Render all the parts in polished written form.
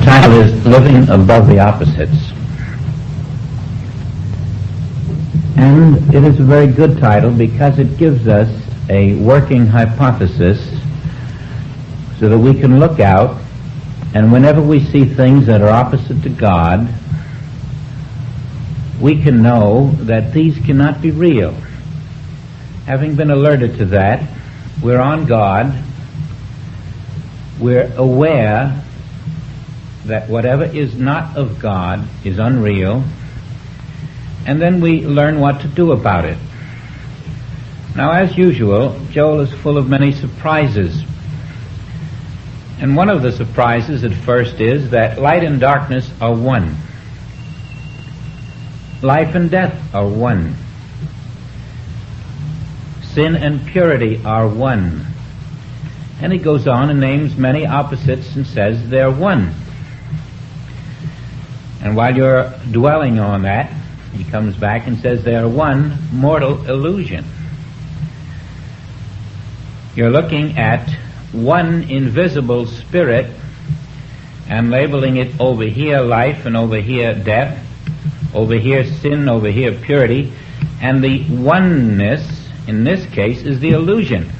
title is Living Above the Opposites. And it is a very good title because it gives us a working hypothesis so that we can look out, and whenever we see things that are opposite to God, we can know that these cannot be real. Having been alerted to that, we're on guard. We're aware that whatever is not of God is unreal, and then we learn what to do about it. Now, as usual, Joel is full of many surprises. And one of the surprises at first is that light and darkness are one. Life and death are one. Sin and purity are one. And he goes on and names many opposites and says they're one. And while you're dwelling on that, he comes back and says they're one mortal illusion. You're looking at one invisible spirit and labeling it over here life and over here death, over here sin, over here purity, and the oneness in this case is the illusion.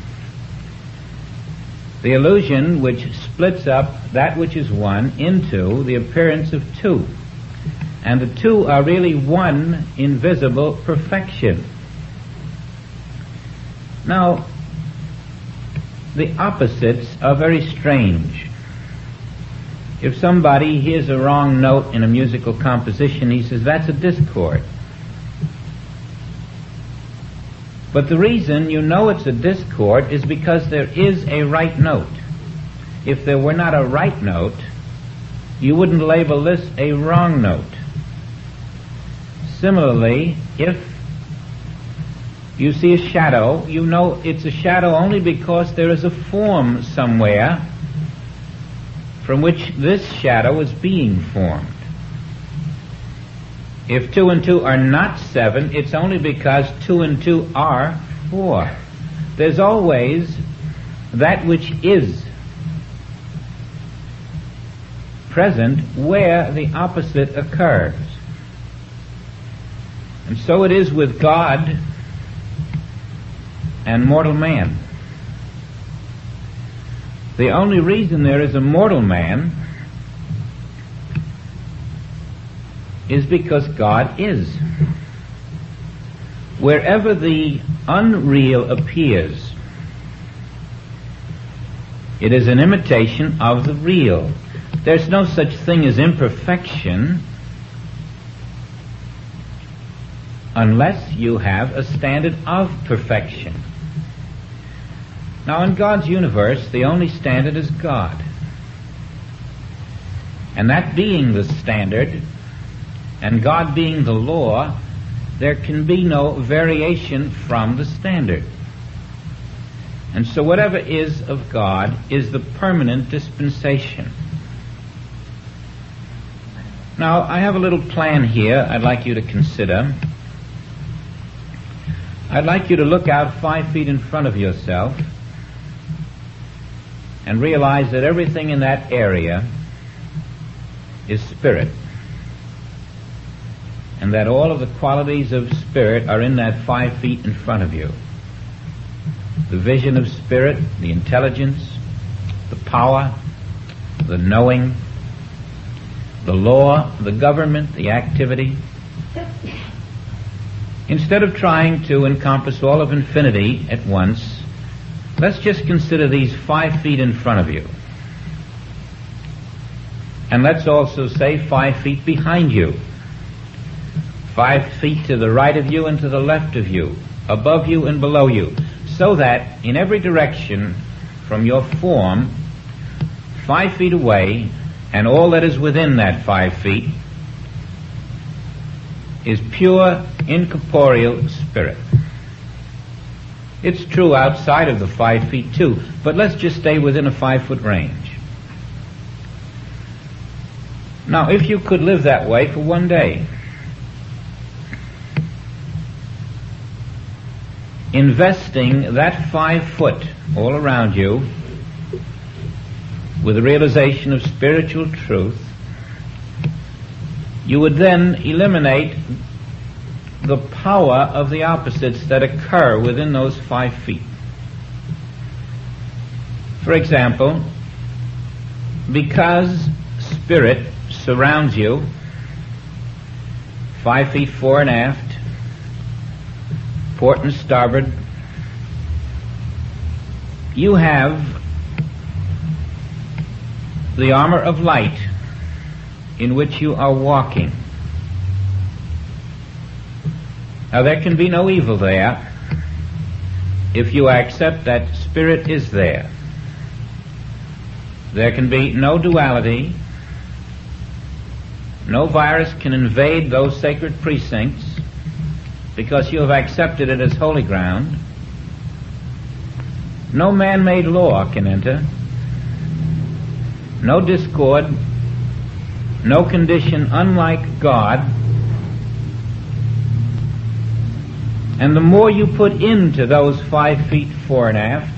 The illusion which splits up that which is one into the appearance of two. And the two are really one invisible perfection. Now, the opposites are very strange. If somebody hears a wrong note in a musical composition, he says, that's a discord. But the reason you know it's a discord is because there is a right note. If there were not a right note, you wouldn't label this a wrong note. Similarly, if you see a shadow, you know it's a shadow only because there is a form somewhere from which this shadow is being formed. If 2 and 2 are not 7, it's only because 2 and 2 are 4. There's always that which is present where the opposite occurs. And so it is with God and mortal man. The only reason there is a mortal man is because God is. Wherever the unreal appears, it is an imitation of the real. There's no such thing as imperfection unless you have a standard of perfection. Now, in God's universe, the only standard is God. And that being the standard, and God being the law, there can be no variation from the standard. And so whatever is of God is the permanent dispensation. Now, I have a little plan here I'd like you to consider. I'd like you to look out 5 feet in front of yourself and realize that everything in that area is spirit, and that all of the qualities of spirit are in that 5 feet in front of you. The vision of spirit, the intelligence, the power, the knowing, the law, the government, the activity. Instead of trying to encompass all of infinity at once, let's just consider these 5 feet in front of you. And let's also say 5 feet behind you. 5 feet to the right of you and to the left of you, above you and below you, so that in every direction from your form, 5 feet away, and all that is within that 5 feet, is pure, incorporeal spirit. It's true outside of the 5 feet too, but let's just stay within a 5-foot range. Now, if you could live that way for one day, investing that 5 foot all around you with the realization of spiritual truth, you would then eliminate the power of the opposites that occur within those 5 feet. For example, because spirit surrounds you 5 feet fore and aft, port and starboard, you have the armor of light in which you are walking. Now there can be no evil there if you accept that spirit is there. There can be no duality. No virus can invade those sacred precincts because you have accepted it as holy ground. No man-made law can enter. No discord, no condition unlike God. And the more you put into those 5 feet fore and aft,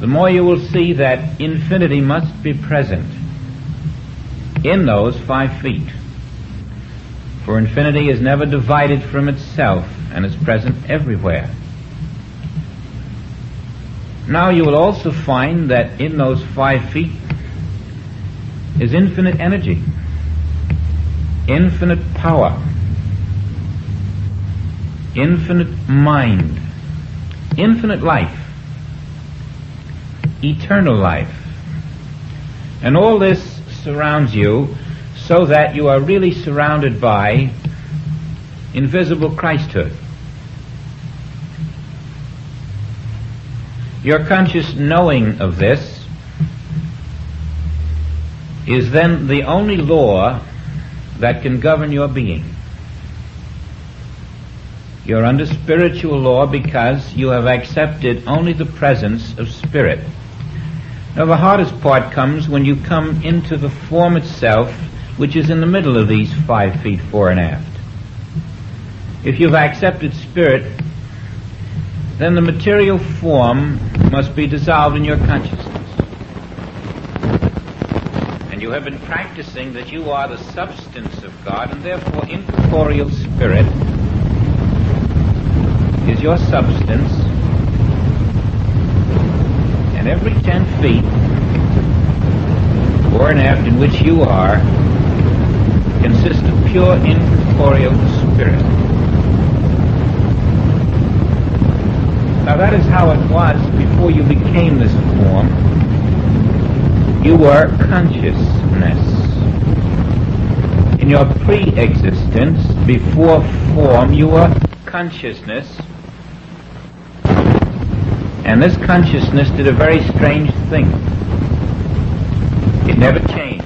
the more you will see that infinity must be present in those 5 feet. For infinity is never divided from itself and is present everywhere. Now you will also find that in those 5 feet is infinite energy, infinite power, infinite mind, infinite life, eternal life. And all this surrounds you so that you are really surrounded by invisible Christhood. Your conscious knowing of this is then the only law that can govern your being. You're under spiritual law because you have accepted only the presence of spirit. Now the hardest part comes when you come into the form itself, which is in the middle of these 5 feet fore and aft. If you've accepted spirit, then the material form must be dissolved in your consciousness. And you have been practicing that you are the substance of God, and therefore incorporeal spirit is your substance. And every 10 feet, fore and aft, in which you are, consists of pure incorporeal spirit. Now that is how it was before you became this form. You were consciousness. In your pre-existence, before form, you were consciousness. And this consciousness did a very strange thing. It never changed.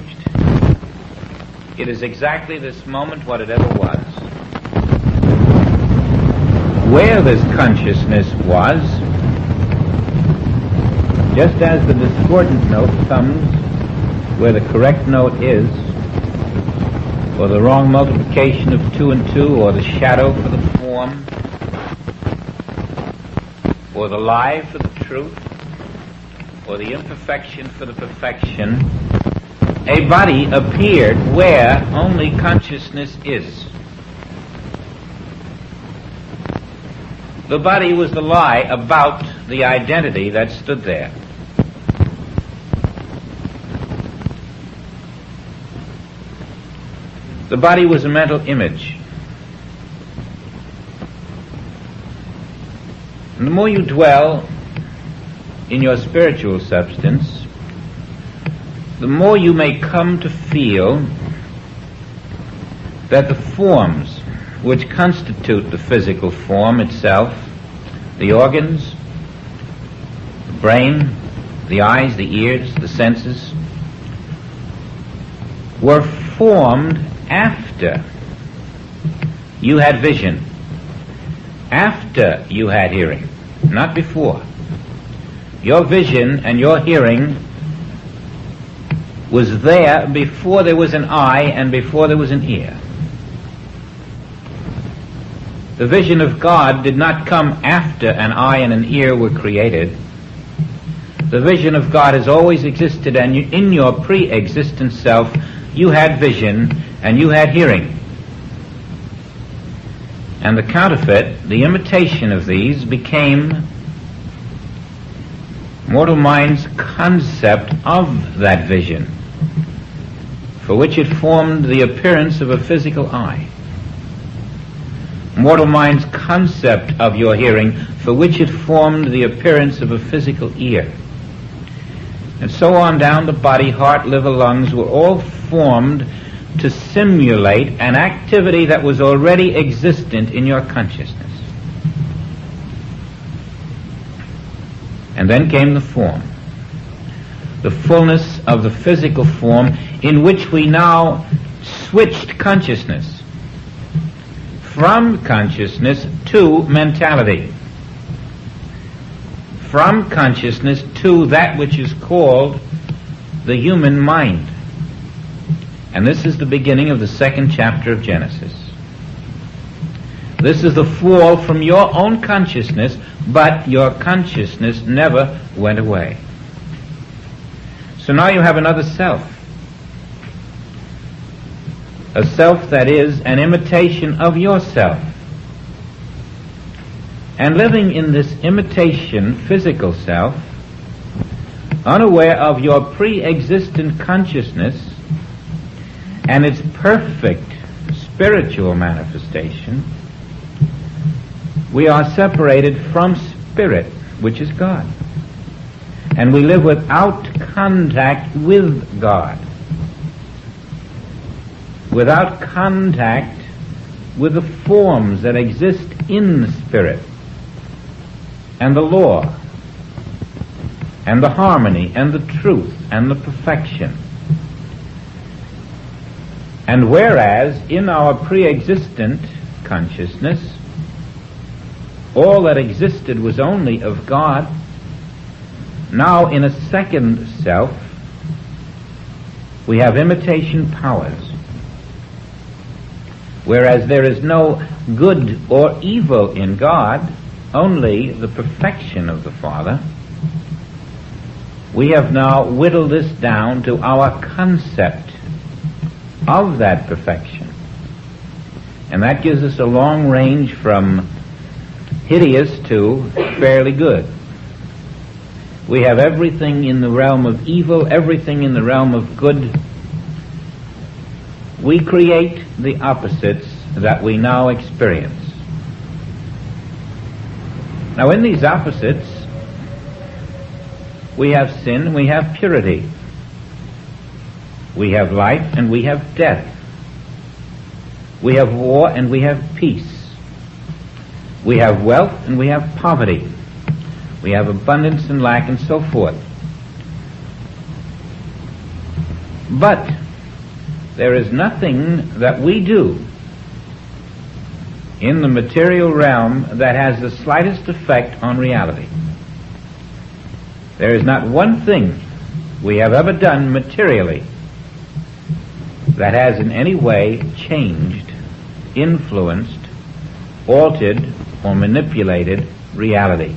It is exactly this moment what it ever was. Where this consciousness was, just as the discordant note comes where the correct note is, or the wrong multiplication of 2 and 2, or the shadow for the form, or the lie for the truth, or the imperfection for the perfection, a body appeared where only consciousness is. The body was the lie about the identity that stood there. The body was a mental image. And the more you dwell in your spiritual substance, the more you may come to feel that the forms which constitute the physical form itself, the organs, the brain, the eyes, the ears, the senses, were formed after you had vision, after you had hearing, not before. Your vision and your hearing was there before there was an eye and before there was an ear. The vision of God did not come after an eye and an ear were created. The vision of God has always existed, and in your pre-existent self, you had vision and you had hearing. And the counterfeit, the imitation of these, became mortal mind's concept of that vision, for which it formed the appearance of a physical eye. Mortal mind's concept of your hearing, for which it formed the appearance of a physical ear. And so on down the body, heart, liver, lungs were all formed to simulate an activity that was already existent in your consciousness. And then came the form, the fullness of the physical form, in which we now switched consciousness from consciousness to mentality, from consciousness to that which is called the human mind. And this is the beginning of the second chapter of Genesis. This is the fall from your own consciousness, but your consciousness never went away. So now you have another self. A self that is an imitation of yourself. And living in this imitation physical self, unaware of your pre-existent consciousness and its perfect spiritual manifestation, we are separated from spirit, which is God. And we live without contact with God, without contact with the forms that exist in the spirit, and the law, and the harmony, and the truth, and the perfection. And whereas in our pre-existent consciousness, all that existed was only of God, now in a second self, we have imitation powers. Whereas there is no good or evil in God, only the perfection of the Father, we have now whittled this down to our concept of that perfection. And that gives us a long range from hideous to fairly good. We have everything in the realm of evil, everything in the realm of good. We create the opposites that we now experience. Now in these opposites, we have sin, we have purity. We have life and we have death. We have war and we have peace. We have wealth and we have poverty. We have abundance and lack and so forth. But there is nothing that we do in the material realm that has the slightest effect on reality. There is not one thing we have ever done materially that has in any way changed, influenced, altered, or manipulated reality.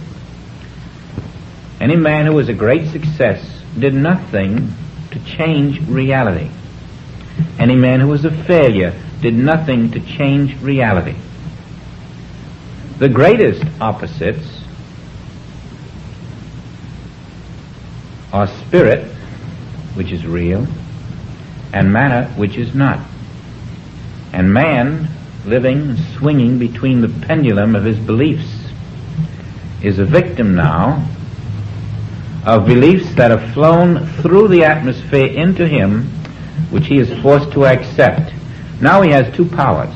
Any man who was a great success did nothing to change reality. Any man who was a failure did nothing to change reality. The greatest opposites are spirit, which is real, and matter, which is not. And man, living, swinging between the pendulum of his beliefs, is a victim now of beliefs that have flown through the atmosphere into him, which he is forced to accept. Now he has two powers.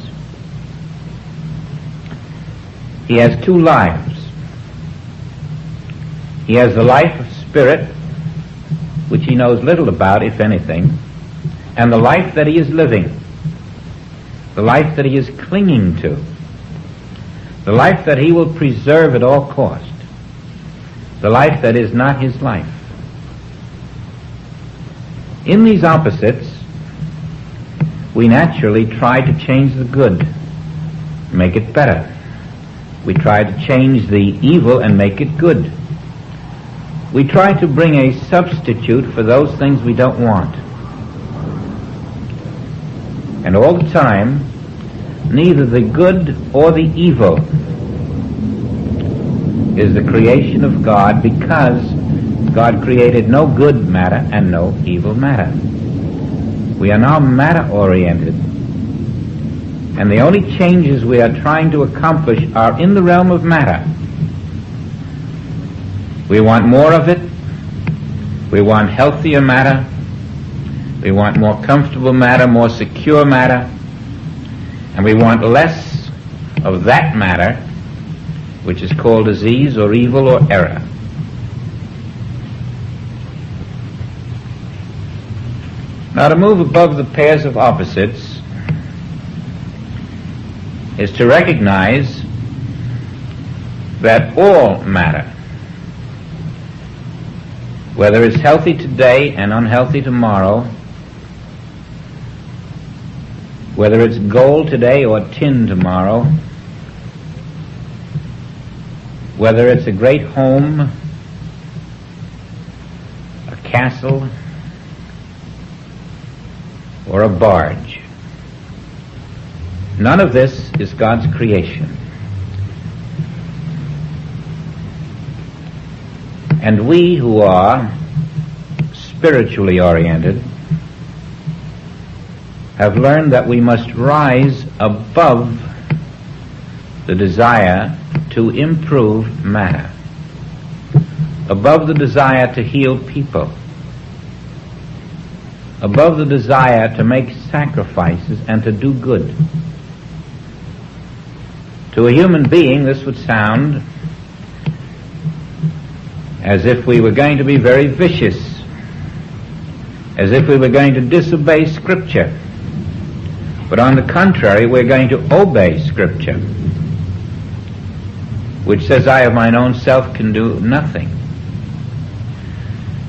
He has two lives. He has the life of spirit, which he knows little about, if anything, and the life that he is living, the life that he is clinging to, the life that he will preserve at all cost, the life that is not his life. In these opposites, we naturally try to change the good, make it better. We try to change the evil and make it good. We try to bring a substitute for those things we don't want. And all the time, neither the good or the evil is the creation of God, because God created no good matter and no evil matter. We are now matter-oriented, and the only changes we are trying to accomplish are in the realm of matter. We want more of it. We want healthier matter. We want more comfortable matter, more secure matter. And we want less of that matter, which is called disease or evil or error. Now, to move above the pairs of opposites is to recognize that all matter, whether it's healthy today and unhealthy tomorrow, whether it's gold today or tin tomorrow, whether it's a great home, a castle, or a barge, none of this is God's creation. And we who are spiritually oriented have learned that we must rise above the desire to improve matter, above the desire to heal people, above the desire to make sacrifices and to do good. To a human being, this would sound as if we were going to be very vicious, as if we were going to disobey Scripture. But on the contrary, we're going to obey Scripture, which says, I of mine own self can do nothing.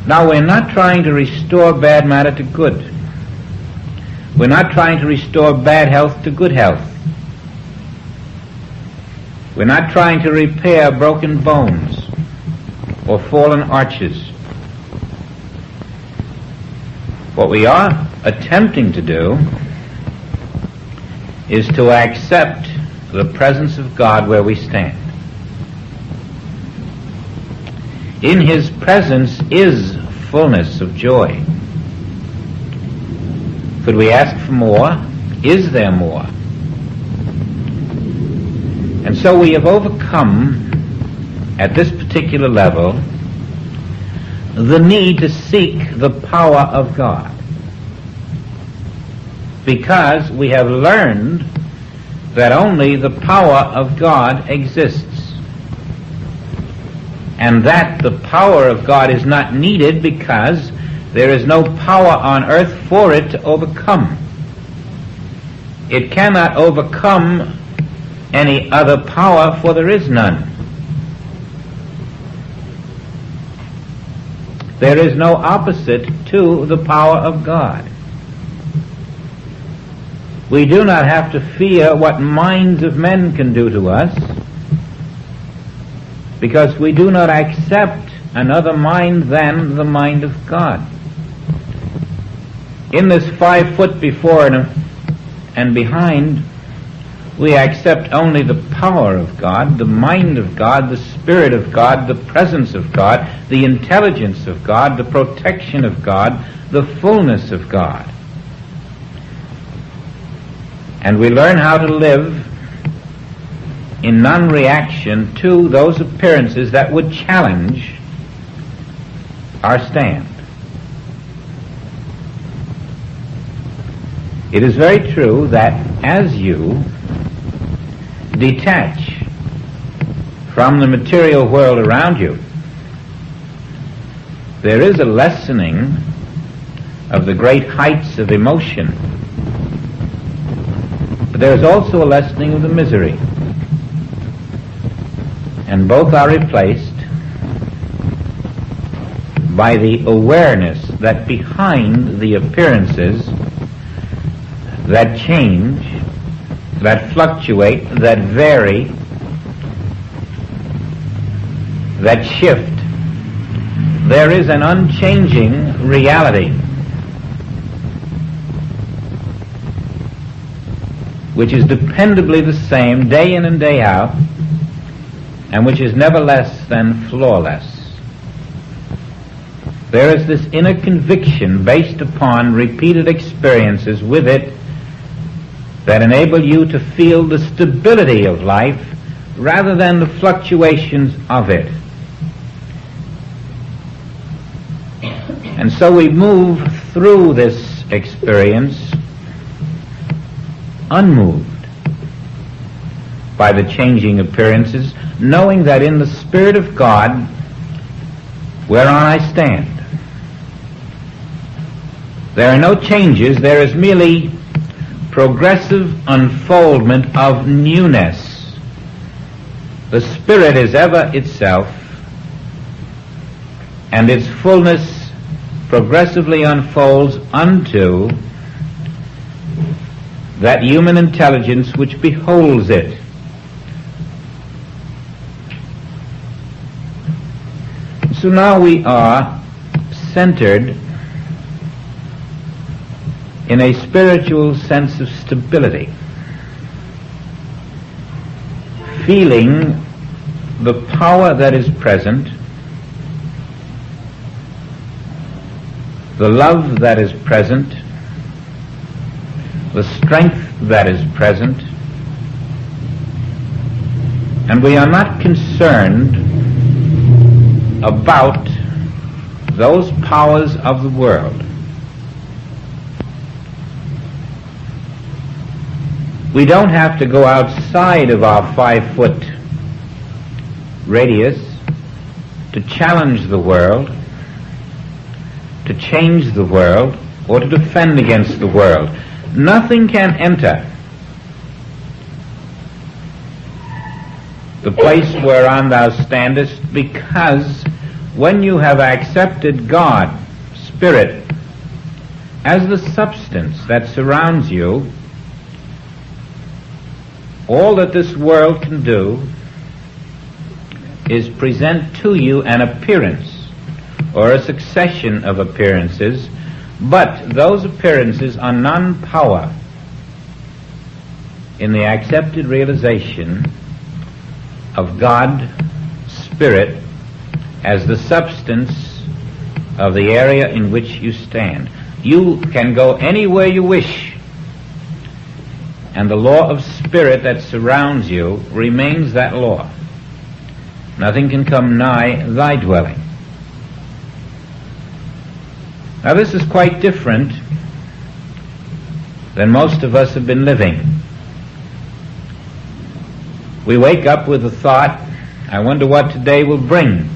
Now, we're not trying to restore bad matter to good. We're not trying to restore bad health to good health. We're not trying to repair broken bones or fallen arches. What we are attempting to do is to accept the presence of God where we stand. In His presence is fullness of joy. Could we ask for more? Is there more? And so we have overcome, at this particular level, the need to seek the power of God, because we have learned that only the power of God exists, and that the power of God is not needed because there is no power on earth for it to overcome. It cannot overcome any other power, for there is none. There is no opposite to the power of God. We do not have to fear what minds of men can do to us, because we do not accept another mind than the mind of God. In this 5 foot before and behind, we accept only the power of God, the mind of God, the Spirit of God, the presence of God, the intelligence of God, the protection of God, the fullness of God. And we learn how to live in non-reaction to those appearances that would challenge our stand. It is very true that as you detach from the material world around you, there is a lessening of the great heights of emotion, but there is also a lessening of the misery, and both are replaced by the awareness that behind the appearances that change, that fluctuate, that vary, that shift, there is an unchanging reality. which is dependably the same day in and day out, and which is never less than flawless. There is this inner conviction based upon repeated experiences with it that enable you to feel the stability of life rather than the fluctuations of it. And so we move through this experience unmoved by the changing appearances, knowing that in the Spirit of God, whereon I stand, there are no changes. There is merely progressive unfoldment of newness. The Spirit is ever itself, and its fullness progressively unfolds unto that human intelligence which beholds it. So now we are centered in a spiritual sense of stability, feeling the power that is present, the love that is present, the strength that is present, and we are not concerned about those powers of the world. We don't have to go outside of our 5-foot radius to challenge the world, to change the world, or to defend against the world. Nothing can enter the place whereon thou standest, because when you have accepted God, Spirit, as the substance that surrounds you, all that this world can do is present to you an appearance or a succession of appearances, but those appearances are non-power in the accepted realization of God, Spirit, as the substance of the area in which you stand. You can go anywhere you wish, and the law of Spirit that surrounds you remains that law. Nothing can come nigh thy dwelling. Now this is quite different than most of us have been living. We wake up with the thought, I wonder what today will bring.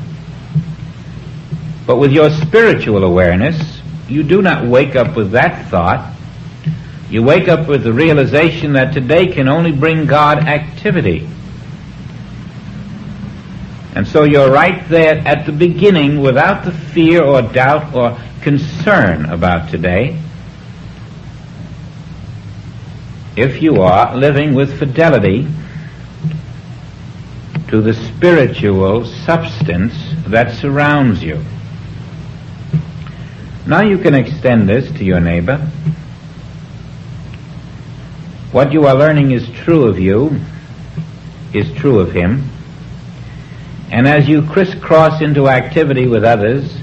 But with your spiritual awareness, you do not wake up with that thought. You wake up with the realization that today can only bring God activity. And so you're right there at the beginning without the fear or doubt or concern about today, if you are living with fidelity to the spiritual substance that surrounds you. Now you can extend this to your neighbor. What you are learning is true of you, is true of him. And as you crisscross into activity with others,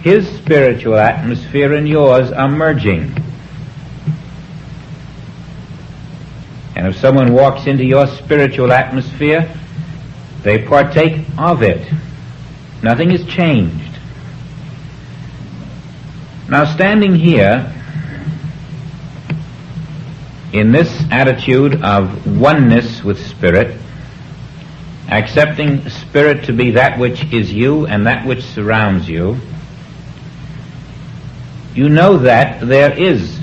his spiritual atmosphere and yours are merging. And if someone walks into your spiritual atmosphere, they partake of it. Nothing has changed. Now, standing here in this attitude of oneness with Spirit, accepting Spirit to be that which is you and that which surrounds you, you know that there is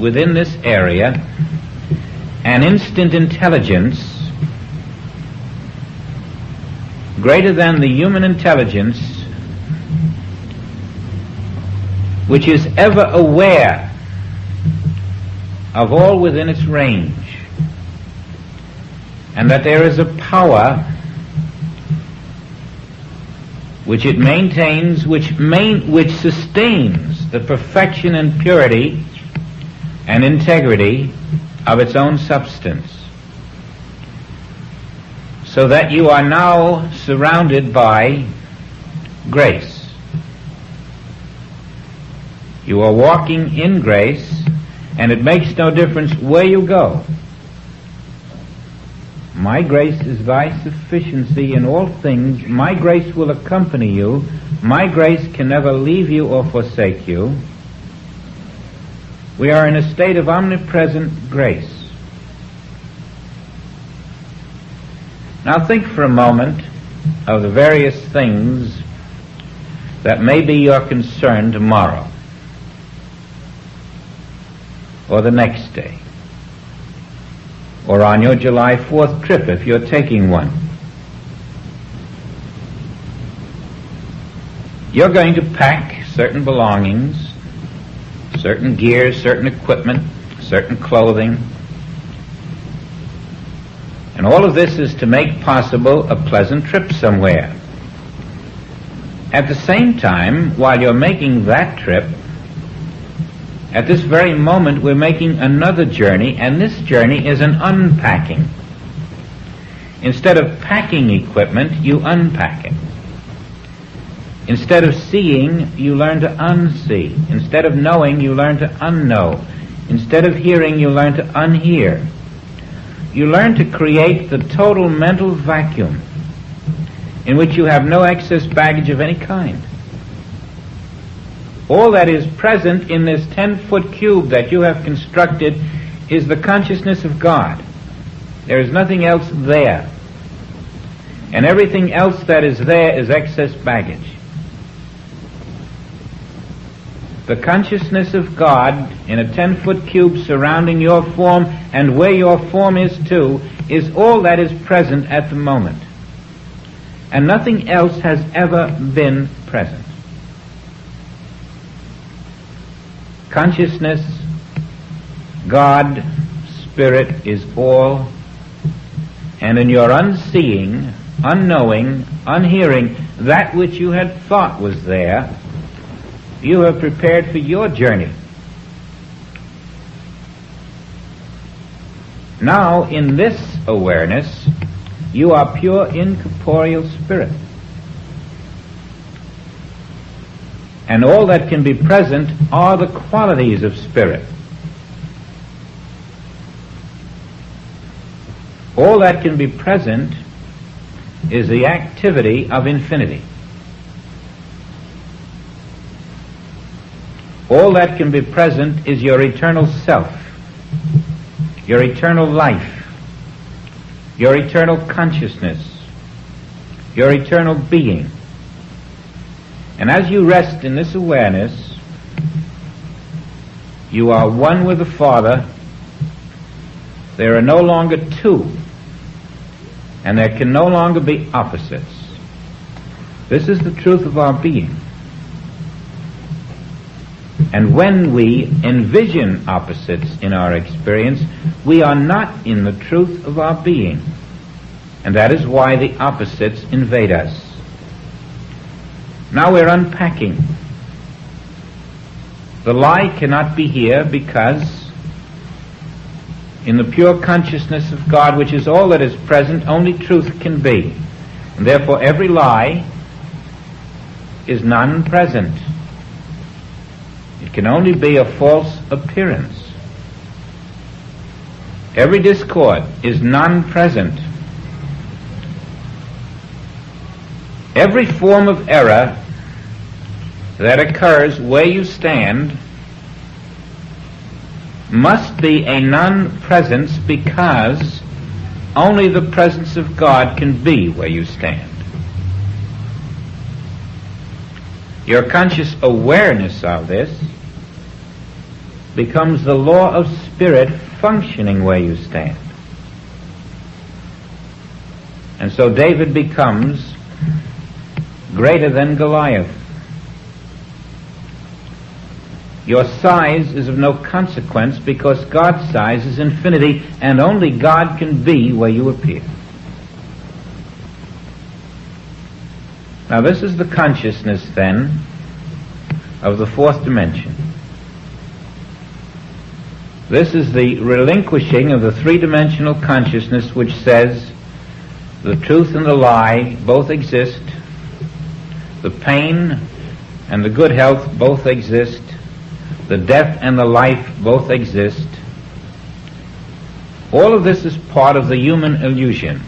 within this area an instant intelligence greater than the human intelligence, which is ever aware of all within its range, and that there is a power which it maintains, which sustains the perfection and purity and integrity of its own substance, so that you are now surrounded by grace. You are walking in grace, and it makes no difference where you go. My grace is thy sufficiency in all things. My grace will accompany you. My grace can never leave you or forsake you. We are in a state of omnipresent grace. Now think for a moment of the various things that may be your concern tomorrow or the next day, or on your July 4th trip if you're taking one. You're going to pack certain belongings, certain gear, certain equipment, certain clothing, and all of this is to make possible a pleasant trip somewhere. At the same time, while you're making that trip, at this very moment we're making another journey, and this journey is an unpacking. Instead of packing equipment, you unpack it. Instead of seeing, you learn to unsee. Instead of knowing, you learn to unknow. Instead of hearing, you learn to unhear. You learn to create the total mental vacuum in which you have no excess baggage of any kind. All that is present in this 10-foot cube that you have constructed is the consciousness of God. There is nothing else there. And everything else that is there is excess baggage. The consciousness of God in a 10-foot cube surrounding your form and where your form is too is all that is present at the moment. And nothing else has ever been present. Consciousness, God, Spirit is all, and in your unseeing, unknowing, unhearing that which you had thought was there, you have prepared for your journey. Now, in this awareness, you are pure incorporeal spirit. And all that can be present are the qualities of spirit. All that can be present is the activity of infinity. All that can be present is your eternal self, your eternal life, your eternal consciousness, your eternal being. And as you rest in this awareness, you are one with the Father. There are no longer two, and there can no longer be opposites. This is the truth of our being. And when we envision opposites in our experience, we are not in the truth of our being. And that is why the opposites invade us. Now we're unpacking. The lie cannot be here because in the pure consciousness of God, which is all that is present, only truth can be. And therefore every lie is non-present. It can only be a false appearance. Every discord is non-present. Every form of error that occurs where you stand must be a non-presence, because only the presence of God can be where you stand. Your conscious awareness of this becomes the law of spirit functioning where you stand. And so David becomes greater than Goliath. Your size is of no consequence because God's size is infinity, and only God can be where you appear. Now this is the consciousness then of the fourth dimension. This is the relinquishing of the three-dimensional consciousness which says the truth and the lie both exist, the pain and the good health both exist, the death and the life both exist. All of this is part of the human illusion.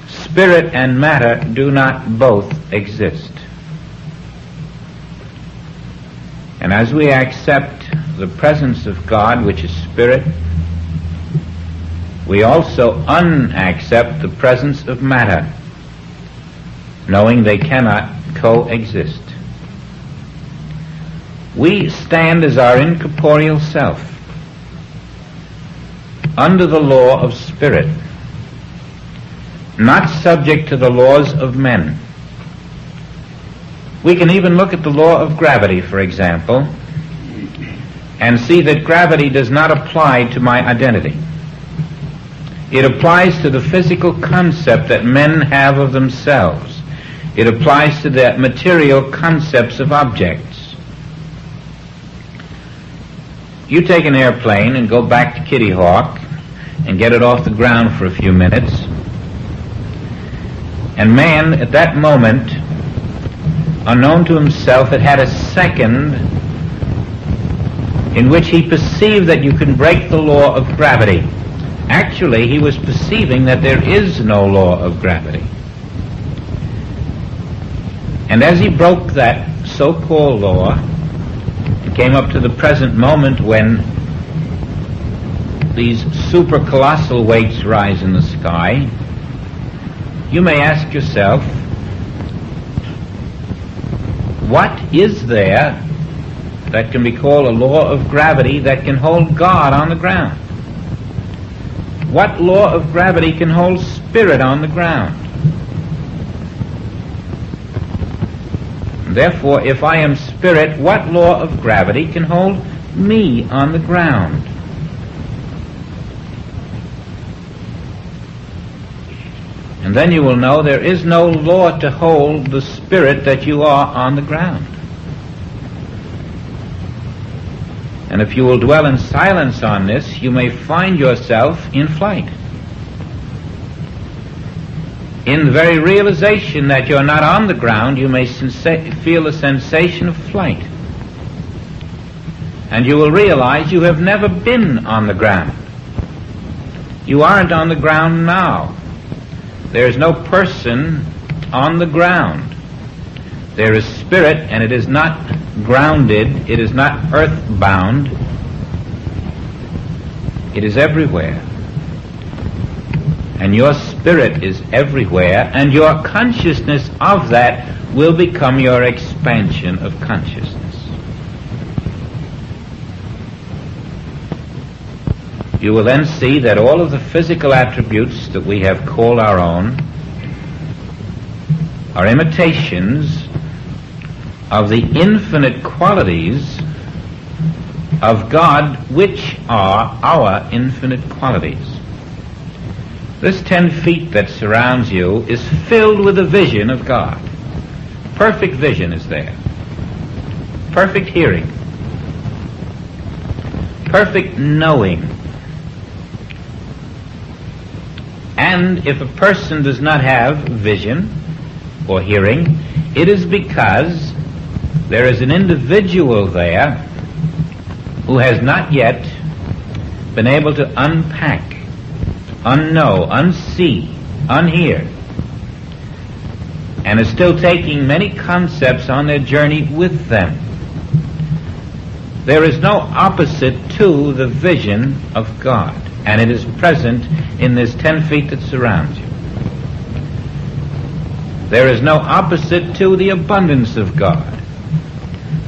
Spirit and matter do not both exist. And as we accept the presence of God, which is spirit, we also unaccept the presence of matter, knowing they cannot coexist. We stand as our incorporeal self, under the law of spirit, not subject to the laws of men. We can even look at the law of gravity, for example, and see that gravity does not apply to my identity. It applies to the physical concept that men have of themselves. It applies to the material concepts of objects. You take an airplane and go back to Kitty Hawk and get it off the ground for a few minutes, and man, at that moment, unknown to himself, had had a second in which he perceived that you can break the law of gravity. Actually, he was perceiving that there is no law of gravity. And as he broke that so-called law and came up to the present moment when these super-colossal weights rise in the sky, you may ask yourself, what is there that can be called a law of gravity that can hold God on the ground? What law of gravity can hold spirit on the ground? Therefore, if I am spirit, what law of gravity can hold me on the ground? And then you will know there is no law to hold the spirit that you are on the ground. And if you will dwell in silence on this, you may find yourself in flight. In the very realization that you're not on the ground, you may feel a sensation of flight. And you will realize you have never been on the ground. You aren't on the ground now. There is no person on the ground. There is spirit, and it is not grounded, it is not earthbound, it is everywhere. And your spirit is everywhere, and your consciousness of that will become your expansion of consciousness. You will then see that all of the physical attributes that we have called our own are imitations of the infinite qualities of God, which are our infinite qualities. This 10 feet that surrounds you is filled with the vision of God. Perfect vision is there. Perfect hearing. Perfect knowing. And if a person does not have vision or hearing, it is because there is an individual there who has not yet been able to unpack, unknow, unsee, unhear, and is still taking many concepts on their journey with them. There is no opposite to the vision of God, and it is present in this 10 feet that surrounds you. There is no opposite to the abundance of God,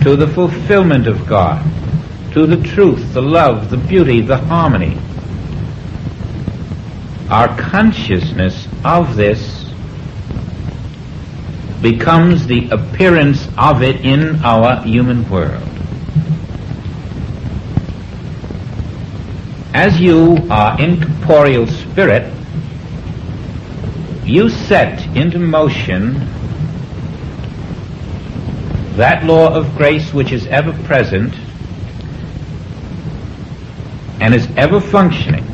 to the fulfillment of God, to the truth, the love, the beauty, the harmony. Our consciousness of this becomes the appearance of it in our human world. As you are incorporeal spirit, you set into motion that law of grace which is ever present and is ever functioning.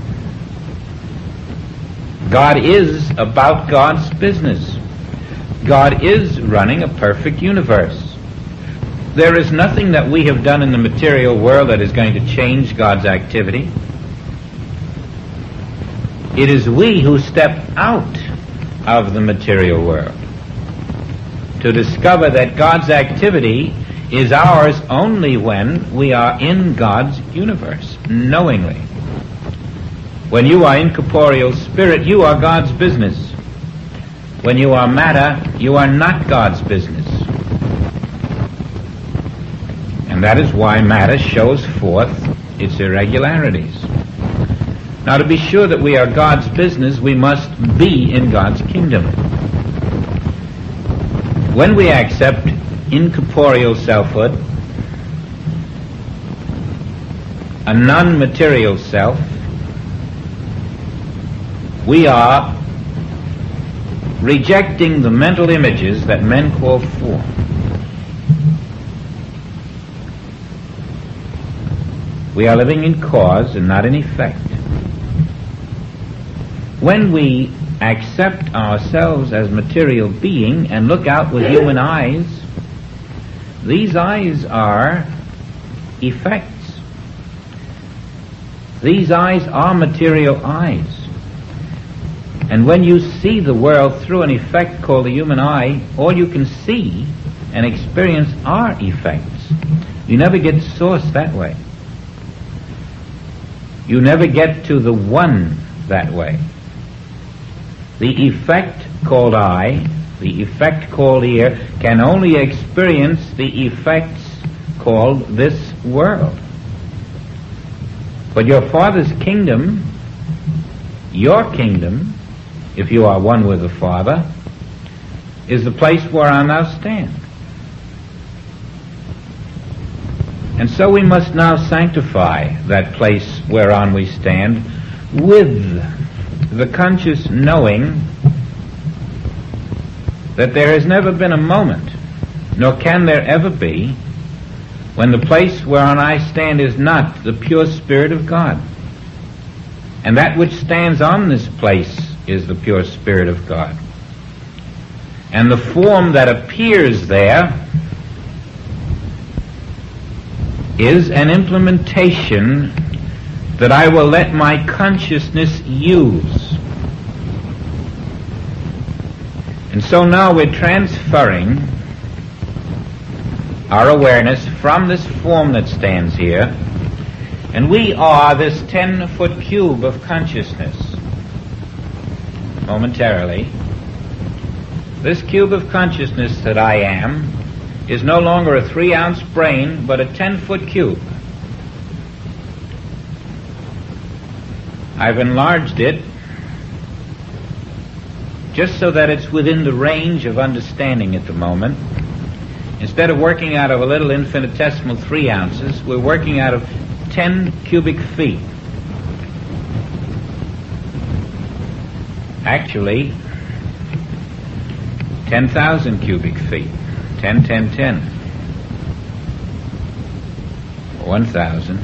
God is about God's business. God is running a perfect universe. There is nothing that we have done in the material world that is going to change God's activity. It is we who step out of the material world to discover that God's activity is ours only when we are in God's universe, knowingly. When you are incorporeal spirit, you are God's business. When you are matter, you are not God's business. And that is why matter shows forth its irregularities. Now, to be sure that we are God's business, we must be in God's kingdom. When we accept incorporeal selfhood, a non-material self, we are rejecting the mental images that men call form. We are living in cause and not in effect. When we accept ourselves as material being and look out with human eyes, these eyes are effects. These eyes are material eyes. And when you see the world through an effect called the human eye, all you can see and experience are effects. You never get source that way. You never get to the one that way. The effect called eye, the effect called ear, can only experience the effects called this world. But your Father's kingdom, your kingdom, if you are one with the Father, is the place whereon thou stand. And so we must now sanctify that place whereon we stand with the conscious knowing that there has never been a moment, nor can there ever be, when the place whereon I stand is not the pure Spirit of God. And that which stands on this place is the pure Spirit of God. And the form that appears there is an implementation that I will let my consciousness use. And so now we're transferring our awareness from this form that stands here, and we are this 10-foot cube of consciousness. Momentarily, this cube of consciousness that I am is no longer a 3-ounce brain, but a 10-foot cube. I've enlarged it just so that it's within the range of understanding at the moment. Instead of working out of a little infinitesimal 3 ounces, we're working out of 10 cubic feet. Actually, 10,000 cubic feet. 10, 10, 10. 1,000.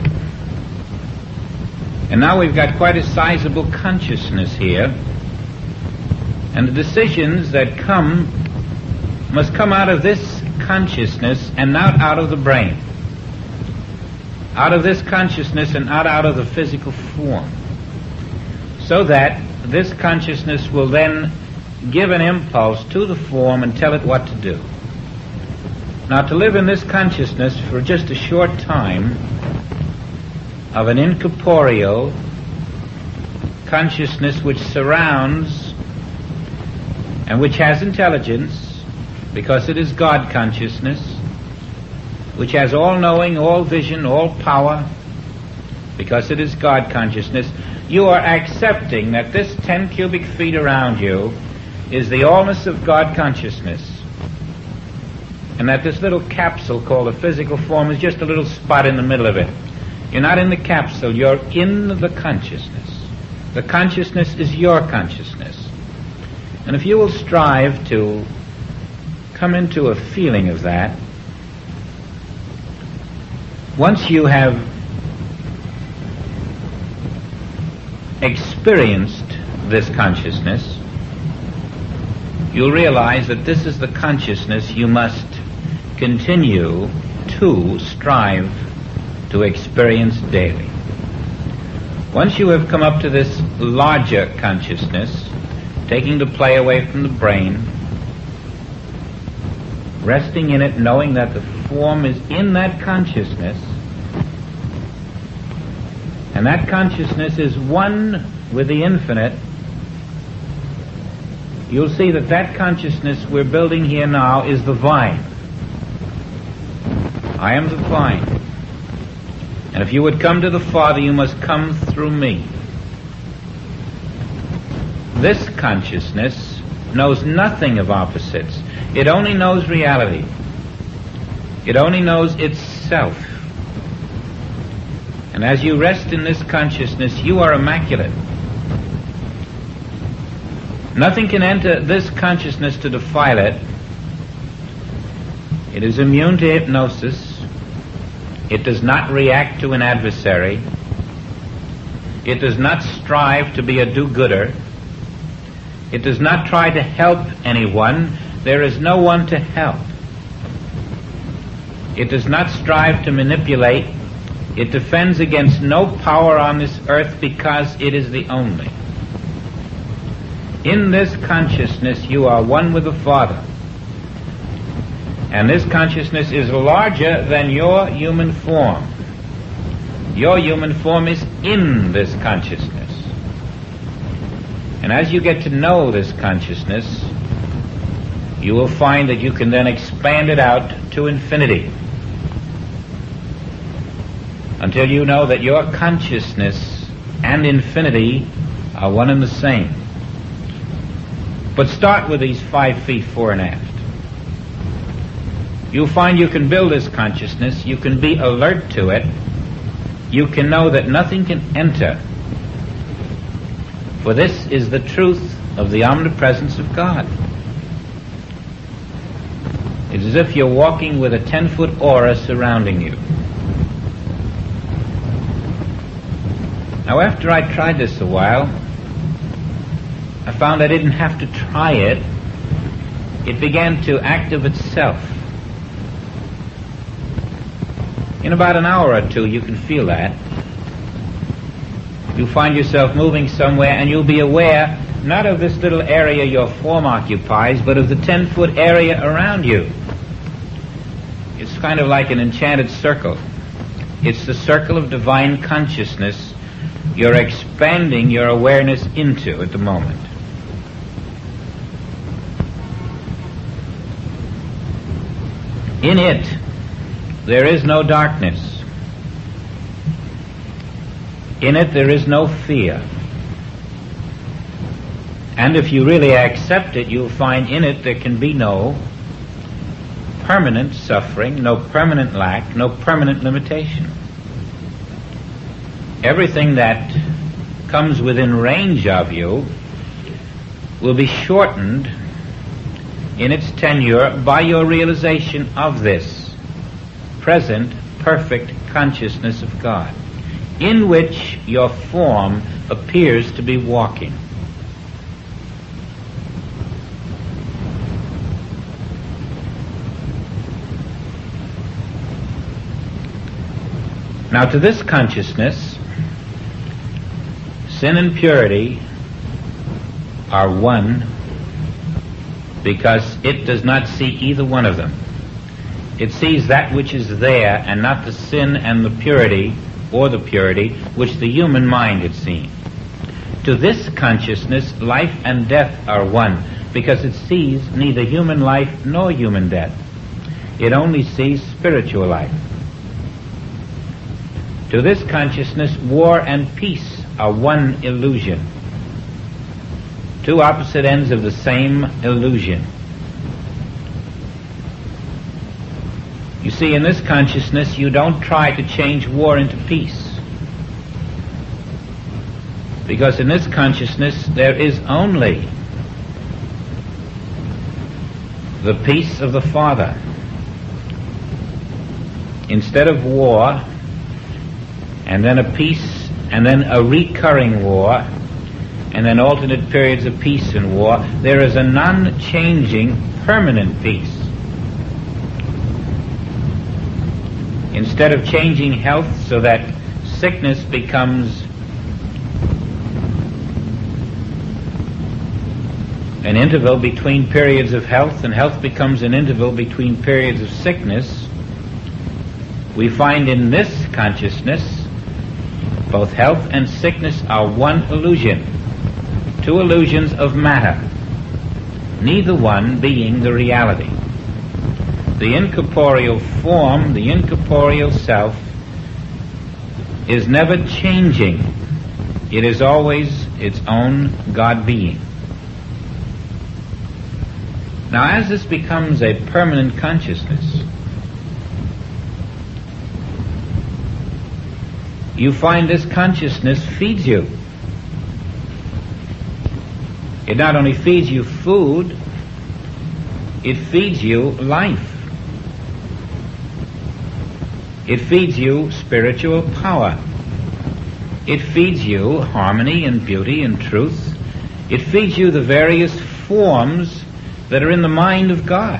And now we've got quite a sizable consciousness here. And the decisions that come must come out of this consciousness and not out of the brain. Out of this consciousness and not out of the physical form. So that this consciousness will then give an impulse to the form and tell it what to do. Now, to live in this consciousness for just a short time of an incorporeal consciousness which surrounds and which has intelligence, because it is God consciousness, which has all knowing, all vision, all power, because it is God consciousness, you are accepting that this 10 cubic feet around you is the allness of God consciousness, and that this little capsule called a physical form is just a little spot in the middle of it. You're not in the capsule, you're in the consciousness. The consciousness is your consciousness. And if you will strive to come into a feeling of that, Once you have experienced this consciousness, you'll realize that this is the consciousness you must continue to strive to experience daily. Once you have come up to this larger consciousness, taking the play away from the brain, resting in it, knowing that the form is in that consciousness, and that consciousness is one with the infinite, you'll see that that consciousness we're building here now is the vine. I am the vine. And if you would come to the Father, you must come through me. This consciousness knows nothing of opposites. It only knows reality. It only knows itself. And as you rest in this consciousness, you are immaculate. Nothing can enter this consciousness to defile it. It is immune to hypnosis. It does not react to an adversary. It does not strive to be a do-gooder. It does not try to help anyone. There is no one to help. It does not strive to manipulate. It defends against no power on this earth because it is the only. In this consciousness you are one with the Father. And this consciousness is larger than your human form. Your human form is in this consciousness. And as you get to know this consciousness, you will find that you can then expand it out to infinity, until you know that your consciousness and infinity are one and the same. But start with these 5 feet fore and aft. You'll find you can build this consciousness, you can be alert to it, you can know that nothing can enter, for this is the truth of the omnipresence of God. It's as if you're walking with a 10-foot aura surrounding you. Now, after I tried this a while, I found I didn't have to try it. It began to act of itself. In about an hour or two, you can feel that. You'll find yourself moving somewhere, and you'll be aware not of this little area your form occupies, but of the 10-foot area around you. It's kind of like an enchanted circle. It's the circle of divine consciousness you're expanding your awareness into at the moment. In it, there is no darkness. In it, there is no fear. And if you really accept it, you'll find in it there can be no permanent suffering, no permanent lack, no permanent limitation. Everything that comes within range of you will be shortened in its tenure by your realization of this present perfect consciousness of God, in which your form appears to be walking. Now, to this consciousness, sin and purity are one, because it does not see either one of them. It sees that which is there, and not the sin and the purity, or the purity, which the human mind had seen. To this consciousness, life and death are one, because it sees neither human life nor human death. It only sees spiritual life. To this consciousness, war and peace are one illusion. Two opposite ends of the same illusion. You see, in this consciousness, you don't try to change war into peace. Because in this consciousness, there is only the peace of the Father. instead of war, and then a peace, and then a recurring war, and then alternate periods of peace and war, there is a non-changing permanent peace. Instead of changing health so that sickness becomes an interval between periods of health, and health becomes an interval between periods of sickness, we find in this consciousness both health and sickness are one illusion, two illusions of matter, neither one being the reality. The incorporeal form, the incorporeal self, is never changing. It is always its own God being. Now, as this becomes a permanent consciousness, you find this consciousness feeds you. It not only feeds you food, it feeds you life. It feeds you spiritual power. It feeds you harmony and beauty and truth. It feeds you the various forms that are in the mind of God.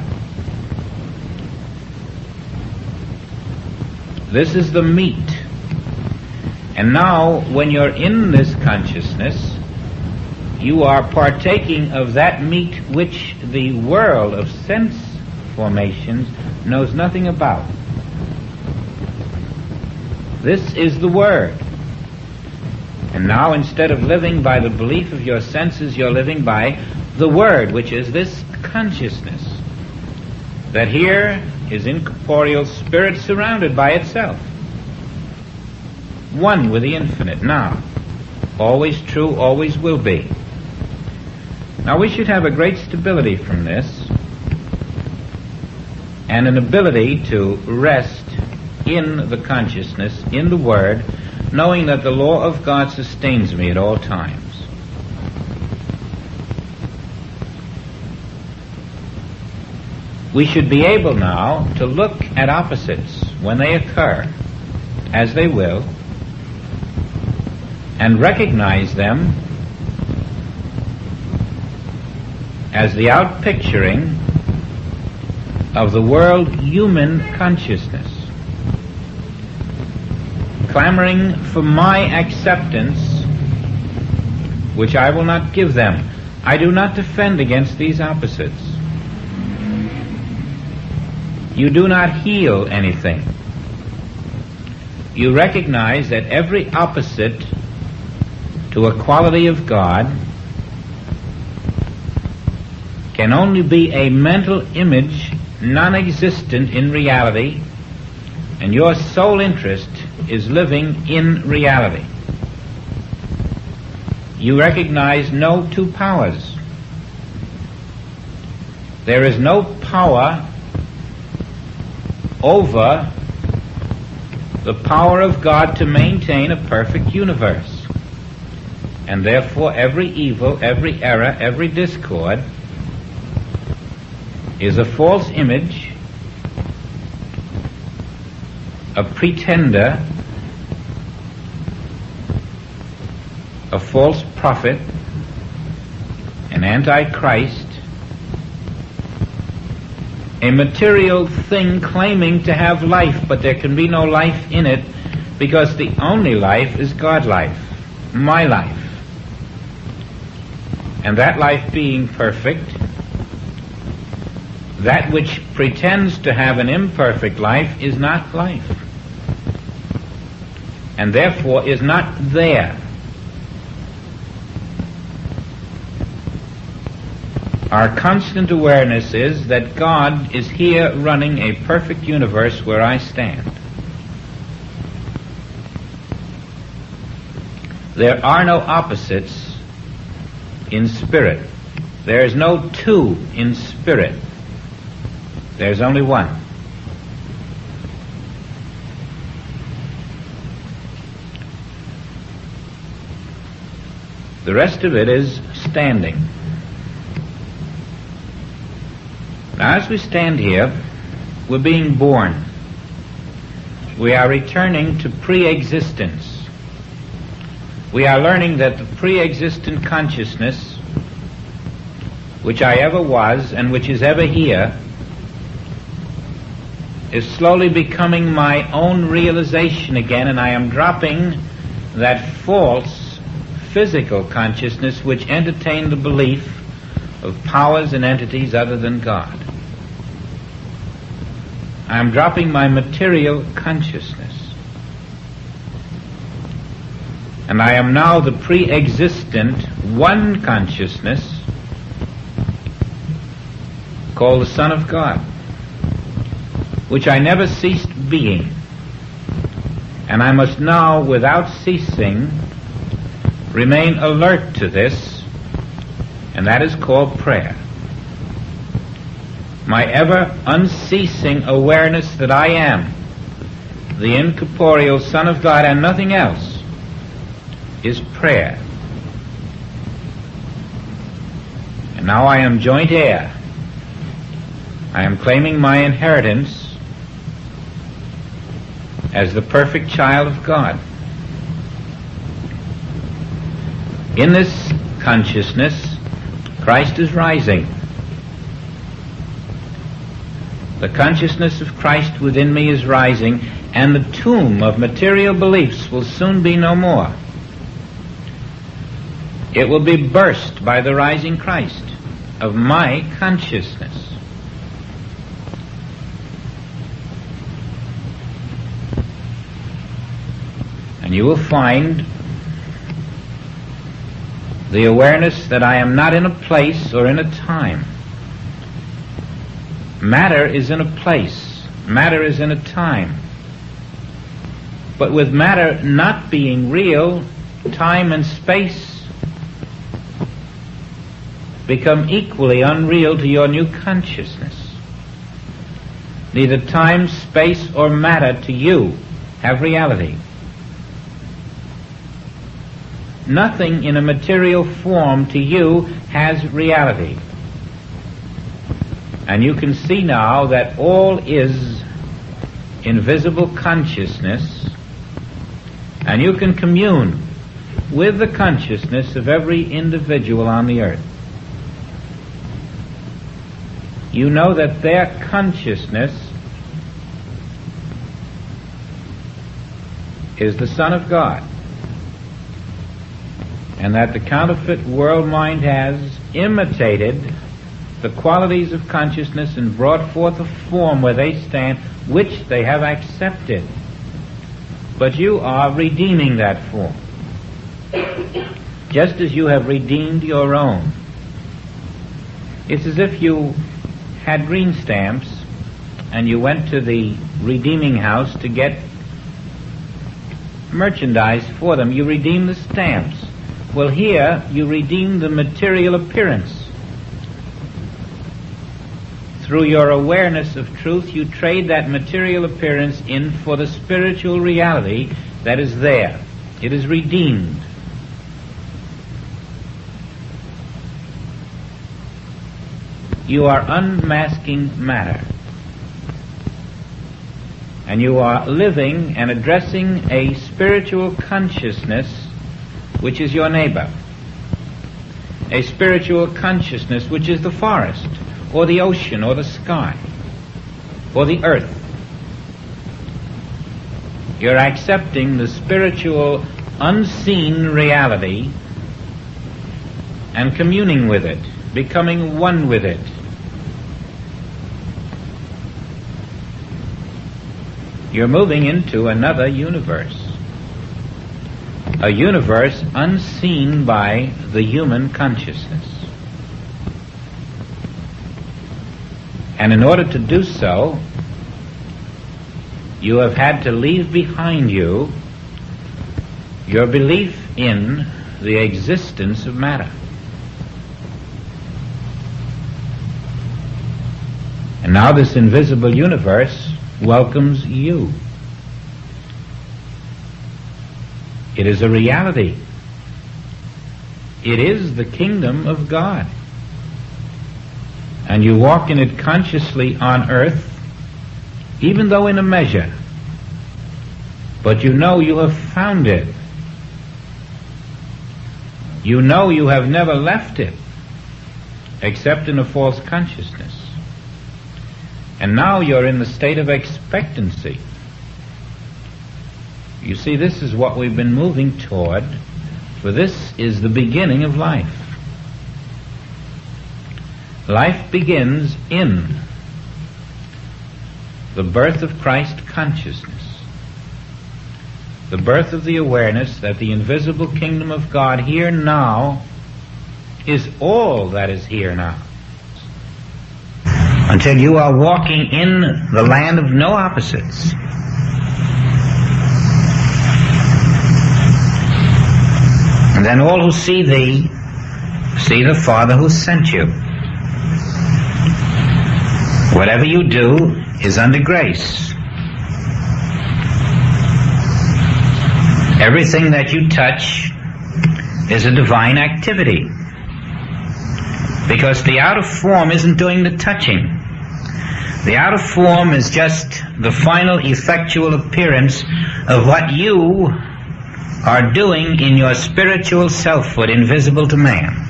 This is the meat. And now, when you're in this consciousness, you are partaking of that meat which the world of sense formations knows nothing about. This is the Word. And now, instead of living by the belief of your senses, you're living by the Word, which is this consciousness, that here is incorporeal spirit surrounded by itself, one with the infinite now, always true, always will be. Now we should have a great stability from this, and an ability to rest in the consciousness, in the Word, knowing that the law of God sustains me at all times. We should be able now to look at opposites when they occur, as they will, and recognize them as the outpicturing of the world human consciousness, clamoring for my acceptance, which I will not give them. I do not defend against these opposites. You do not heal anything. You recognize that every opposite to a quality of God can only be a mental image, non-existent in reality, and your sole interest is living in reality. You recognize no two powers. There is no power over the power of God to maintain a perfect universe. And therefore every evil, every error, every discord is a false image, a pretender, a false prophet, an antichrist, a material thing claiming to have life, but there can be no life in it, because the only life is God life, my life. And that life being perfect, that which pretends to have an imperfect life is not life, and therefore is not there. Our constant awareness is that God is here running a perfect universe where I stand. There are no opposites in spirit. There is no two in spirit. There's only one. The rest of it is standing. Now, as we stand here, we're being born. we are returning to pre-existence. We are learning that the pre-existent consciousness, which I ever was and which is ever here, is slowly becoming my own realization again, and I am dropping that false physical consciousness which entertained the belief of powers and entities other than God. I am dropping my material consciousness. And I am now the pre-existent one consciousness called the Son of God, which I never ceased being. And I must now, without ceasing, remain alert to this, and that is called prayer. My ever unceasing awareness that I am the incorporeal Son of God and nothing else is prayer. And now I am joint heir. I am claiming my inheritance as the perfect child of God. In this consciousness, Christ is rising. The consciousness of Christ within me is rising, and the tomb of material beliefs will soon be no more. It will be burst by the rising Christ of my consciousness. And you will find the awareness that I am not in a place or in a time. Matter is in a place. Matter is in a time. But with matter not being real, time and space become equally unreal to your new consciousness. Neither time, space, or matter to you have reality. Nothing in a material form to you has reality. And you can see now that all is invisible consciousness, and you can commune with the consciousness of every individual on the earth. You know that their consciousness is the Son of God, and that the counterfeit world mind has imitated the qualities of consciousness and brought forth a form where they stand, which they have accepted. But you are redeeming that form, just as you have redeemed your own. It's as if you had green stamps and you went to the redeeming house to get merchandise for them. You redeem the stamps. Well, here you redeem the material appearance. Through your awareness of truth, you trade that material appearance in for the spiritual reality that is there. It is redeemed. You are unmasking matter. And you are living and addressing a spiritual consciousness which is your neighbor. A spiritual consciousness which is the forest, or the ocean, or the sky, or the earth. You're accepting the spiritual unseen reality and communing with it, becoming one with it. You're moving into another universe. A universe unseen by the human consciousness. And in order to do so, you have had to leave behind you your belief in the existence of matter. And now this invisible universe welcomes you. It is a reality. It is the kingdom of God. And you walk in it consciously on earth, even though in a measure. but you know you have found it. You know you have never left it, except in a false consciousness. And now you're in the state of expectancy. You see, this is what we've been moving toward, for this is the beginning of life. Life begins in the birth of Christ consciousness, the birth of the awareness that the invisible kingdom of God here now is all that is here now. Until you are walking in the land of no opposites. And then all who see thee see the Father who sent you. Whatever you do is under grace. Everything that you touch is a divine activity. Because the outer form isn't doing the touching. The outer form is just the final effectual appearance of what you are doing in your spiritual selfhood, invisible to man.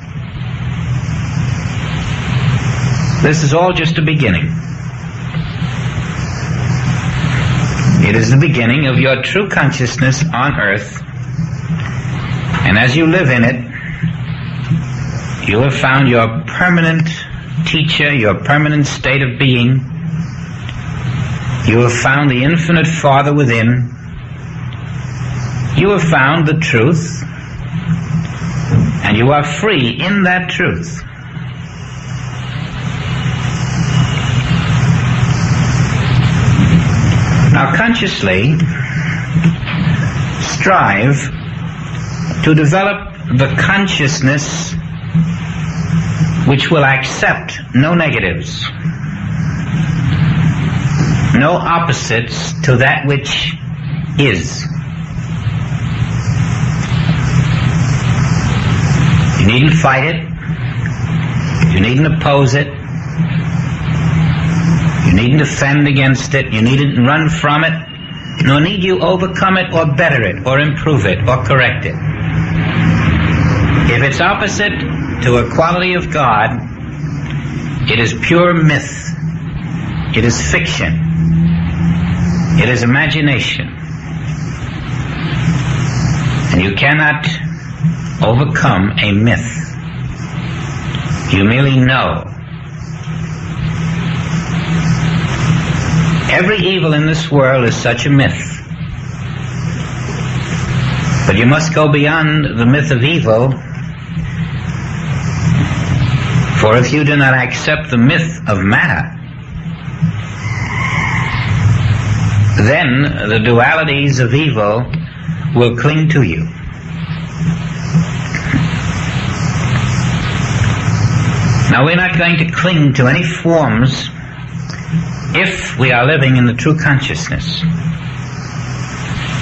This is all just a beginning. It is the beginning of your true consciousness on earth, and as you live in it, you have found your permanent teacher, your permanent state of being. You have found the infinite Father within. You have found the truth, and you are free in that truth. Now consciously strive to develop the consciousness which will accept no negatives, no opposites to that which is. You needn't fight it. You needn't oppose it. You needn't defend against it. You needn't run from it. Nor need you overcome it or better it or improve it or correct it. If it's opposite to a quality of God, it is pure myth. It is fiction. It is imagination. And you cannot overcome a myth. You merely know. Every evil in this world is such a myth. But you must go beyond the myth of evil, for if you do not accept the myth of matter, then the dualities of evil will cling to you. Now we're not going to cling to any forms if we are living in the true consciousness.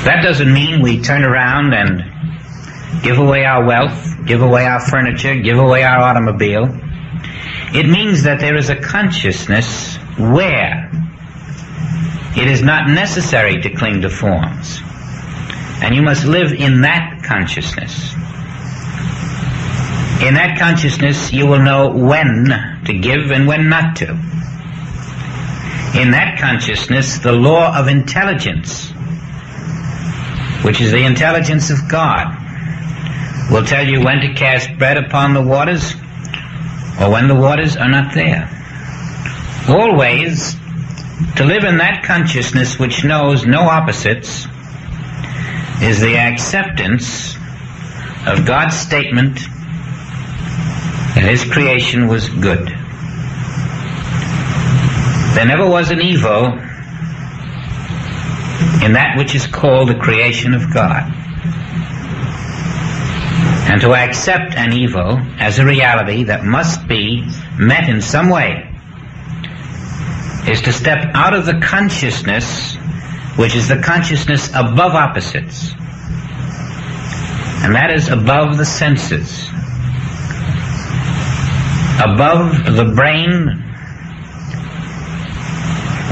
That doesn't mean we turn around and give away our wealth, give away our furniture, give away our automobile. It means that there is a consciousness where it is not necessary to cling to forms. And you must live in that consciousness. In that consciousness, you will know when to give and when not to. In that consciousness, the law of intelligence, which is the intelligence of God, will tell you when to cast bread upon the waters or when the waters are not there. Always, to live in that consciousness which knows no opposites is the acceptance of God's statement that His creation was good. There never was an evil in that which is called the creation of God. And to accept an evil as a reality that must be met in some way is to step out of the consciousness which is the consciousness above opposites. And that is above the senses, above the brain,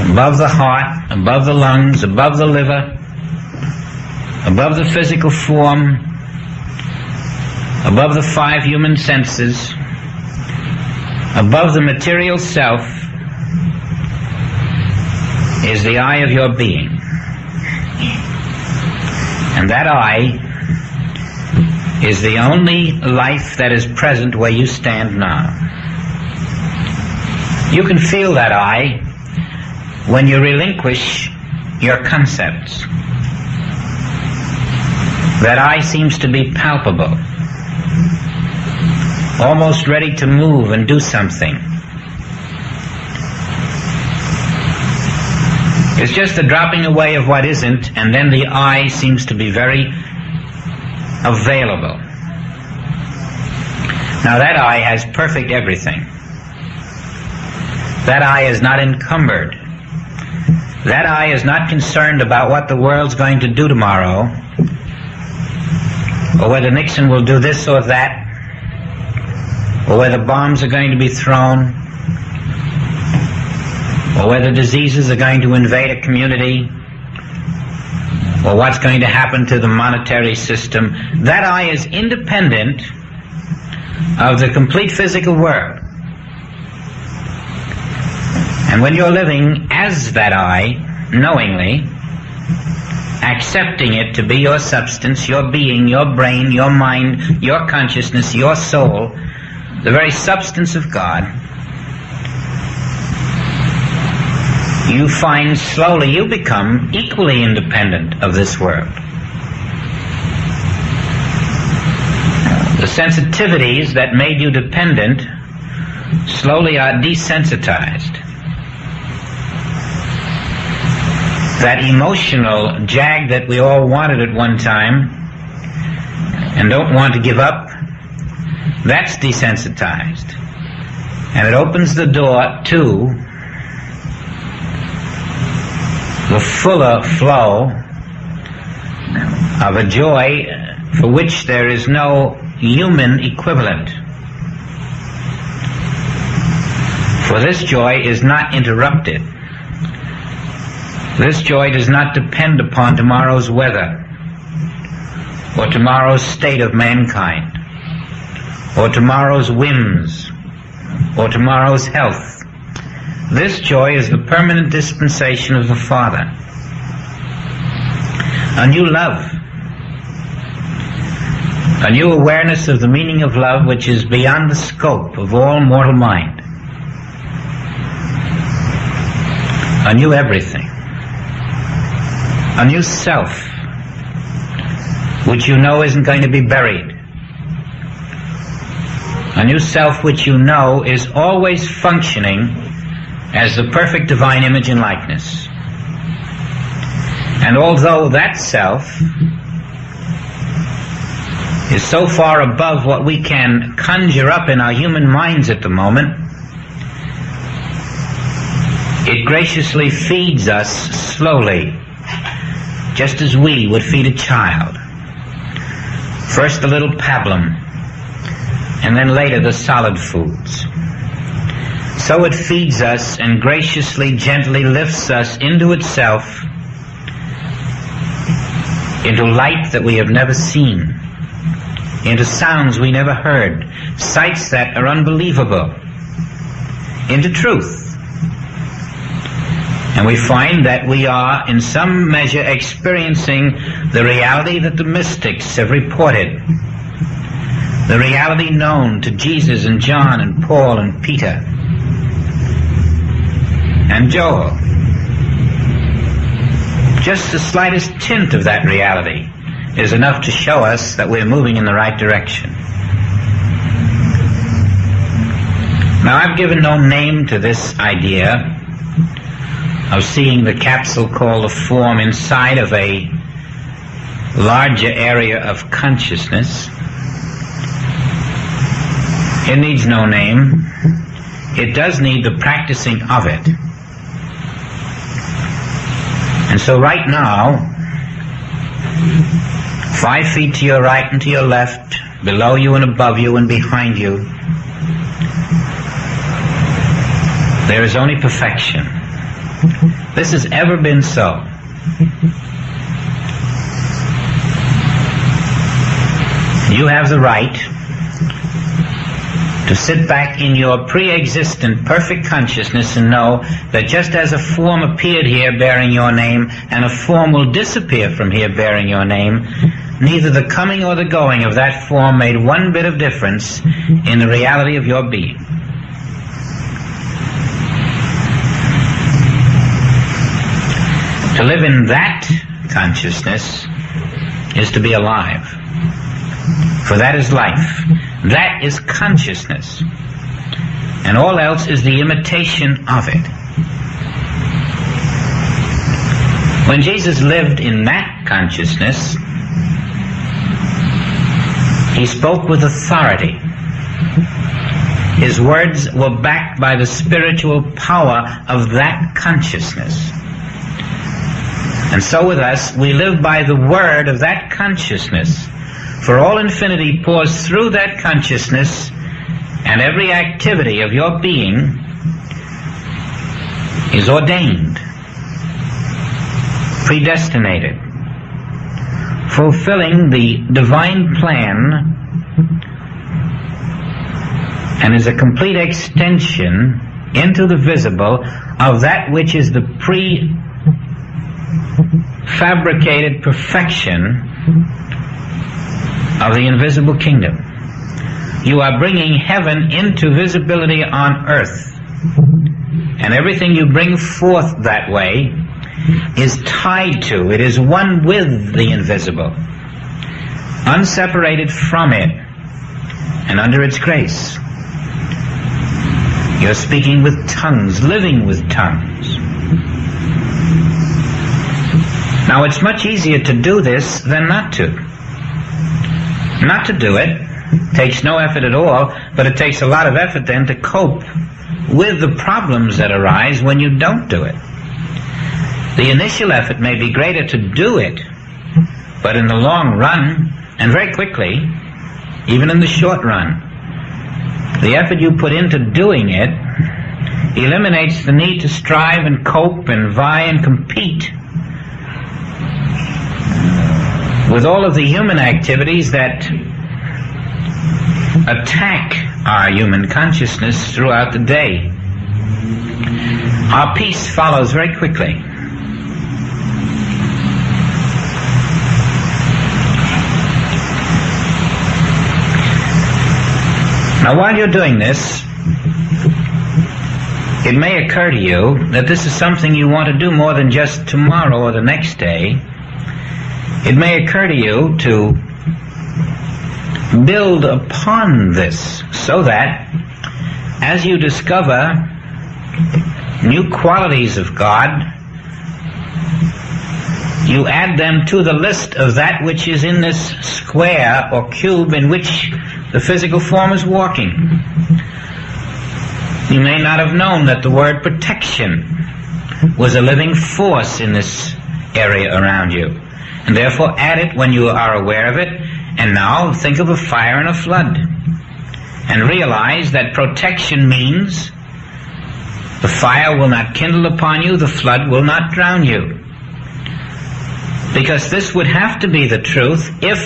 above the heart, above the lungs, above the liver, above the physical form, above the 5 human senses, above the material self, is the I of your being. And that I is the only life that is present where you stand now. You can feel that I when you relinquish your concepts. That I seems to be palpable, almost ready to move and do something. It's just the dropping away of what isn't, and then the I seems to be very available. Now that I has perfect everything. That I is not encumbered. That I is not concerned about what the world's going to do tomorrow, or whether Nixon will do this or that, or whether bombs are going to be thrown, or whether diseases are going to invade a community, or what's going to happen to the monetary system. That I is independent of the complete physical world. And when you're living as that I, knowingly, accepting it to be your substance, your being, your brain, your mind, your consciousness, your soul, the very substance of God, you find slowly you become equally independent of this world. The sensitivities that made you dependent slowly are desensitized. That emotional jag that we all wanted at one time and don't want to give up, that's desensitized. And it opens the door to the fuller flow of a joy for which there is no human equivalent. For this joy is not interrupted. This joy does not depend upon tomorrow's weather, or tomorrow's state of mankind, or tomorrow's whims, or tomorrow's health. This joy is the permanent dispensation of the Father. A new love, a new awareness of the meaning of love which is beyond the scope of all mortal mind. A new everything. A new self, which you know isn't going to be buried. A new self which you know is always functioning as the perfect divine image and likeness. And although that self is so far above what we can conjure up in our human minds at the moment, it graciously feeds us slowly, just as we would feed a child. First a little pablum, and then later the solid foods. So it feeds us and graciously, gently lifts us into itself, into light that we have never seen, into sounds we never heard, sights that are unbelievable, into truth. And we find that we are, in some measure, experiencing the reality that the mystics have reported. The reality known to Jesus and John and Paul and Peter and Joel. Just the slightest tint of that reality is enough to show us that we're moving in the right direction. Now, I've given no name to this idea of seeing the capsule called a form inside of a larger area of consciousness. It needs no name. It does need the practicing of it. And so right now, 5 feet to your right and to your left, below you and above you and behind you, there is only perfection. This has ever been so. You have the right to sit back in your pre-existent perfect consciousness and know that just as a form appeared here bearing your name and a form will disappear from here bearing your name, neither the coming or the going of that form made one bit of difference in the reality of your being. To live in that consciousness is to be alive. For that is life. That is consciousness. And all else is the imitation of it. When Jesus lived in that consciousness, he spoke with authority. His words were backed by the spiritual power of that consciousness. And so with us, we live by the word of that consciousness. For all infinity pours through that consciousness, and every activity of your being is ordained, predestinated, fulfilling the divine plan, and is a complete extension into the visible of that which is the prefabricated perfection of the invisible kingdom. You are bringing heaven into visibility on earth, and everything you bring forth that way is tied to, it is one with the invisible, unseparated from it and under its grace. You're speaking with tongues, living with tongues. Now it's much easier to do this than not to. Not to do it takes no effort at all, but it takes a lot of effort then to cope with the problems that arise when you don't do it. The initial effort may be greater to do it, but in the long run, and very quickly, even in the short run, the effort you put into doing it eliminates the need to strive and cope and vie and compete with all of the human activities that attack our human consciousness throughout the day. Our peace follows very quickly. Now, while you're doing this, it may occur to you that this is something you want to do more than just tomorrow or the next day. It may occur to you to build upon this so that as you discover new qualities of God, you add them to the list of that which is in this square or cube in which the physical form is walking. You may not have known that the word protection was a living force in this area around you, and therefore add it when you are aware of it. And now think of a fire and a flood, and realize that protection means the fire will not kindle upon you, the flood will not drown you. Because this would have to be the truth if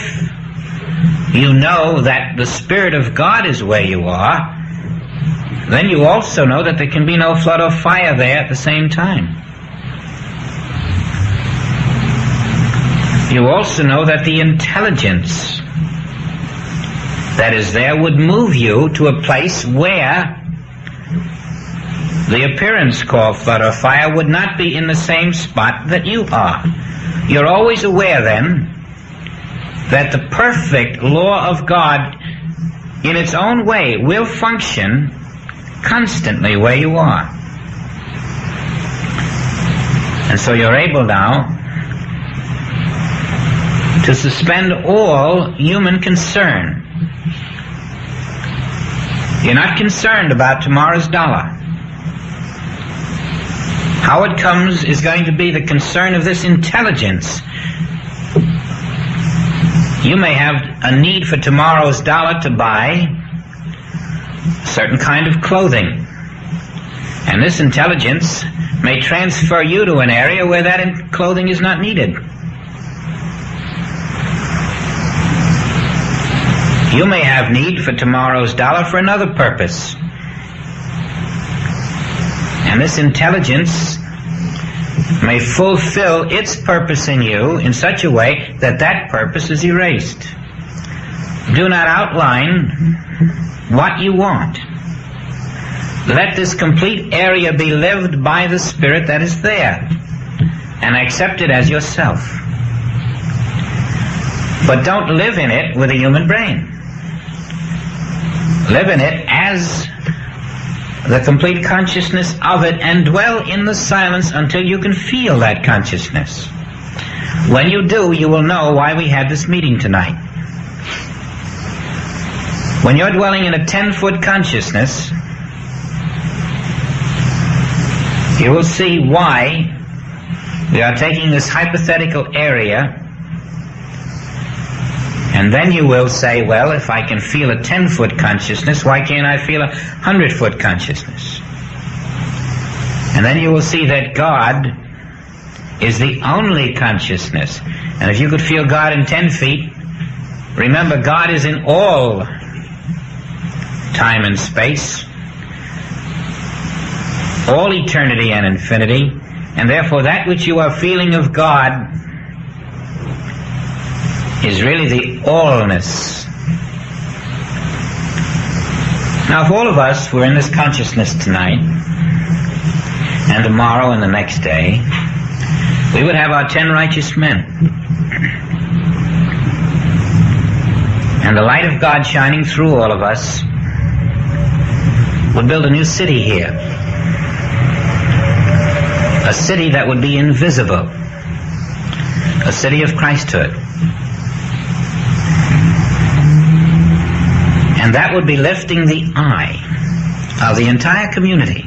you know that the Spirit of God is where you are. Then you also know that there can be no flood or fire there at the same time. You also know that the intelligence that is there would move you to a place where the appearance called flood or fire would not be in the same spot that you are. You're always aware then that the perfect law of God in its own way will function constantly where you are. And so you're able now to suspend all human concern. You're not concerned about tomorrow's dollar. How it comes is going to be the concern of this intelligence. You may have a need for tomorrow's dollar to buy a certain kind of clothing, and this intelligence may transfer you to an area where that clothing is not needed. You may have need for tomorrow's dollar for another purpose. And this intelligence may fulfill its purpose in you in such a way that that purpose is erased. Do not outline what you want. Let this complete area be lived by the Spirit that is there, and accept it as yourself. But don't live in it with a human brain. Live in it as the complete consciousness of it, and dwell in the silence until you can feel that consciousness. When you do, you will know why we had this meeting tonight. When you're dwelling in a 10-foot consciousness, you will see why we are taking this hypothetical area, and then you will say, well, if I can feel a 10-foot consciousness, why can't I feel a 100-foot consciousness? And then you will see that God is the only consciousness. And if you could feel God in 10 feet, remember, God is in all time and space, all eternity and infinity, and therefore that which you are feeling of God is really the allness. Now, if all of us were in this consciousness tonight, and tomorrow and the next day, we would have our 10 righteous men. And the light of God shining through all of us would build a new city here. A city that would be invisible. A city of Christhood. And that would be lifting the eye of the entire community.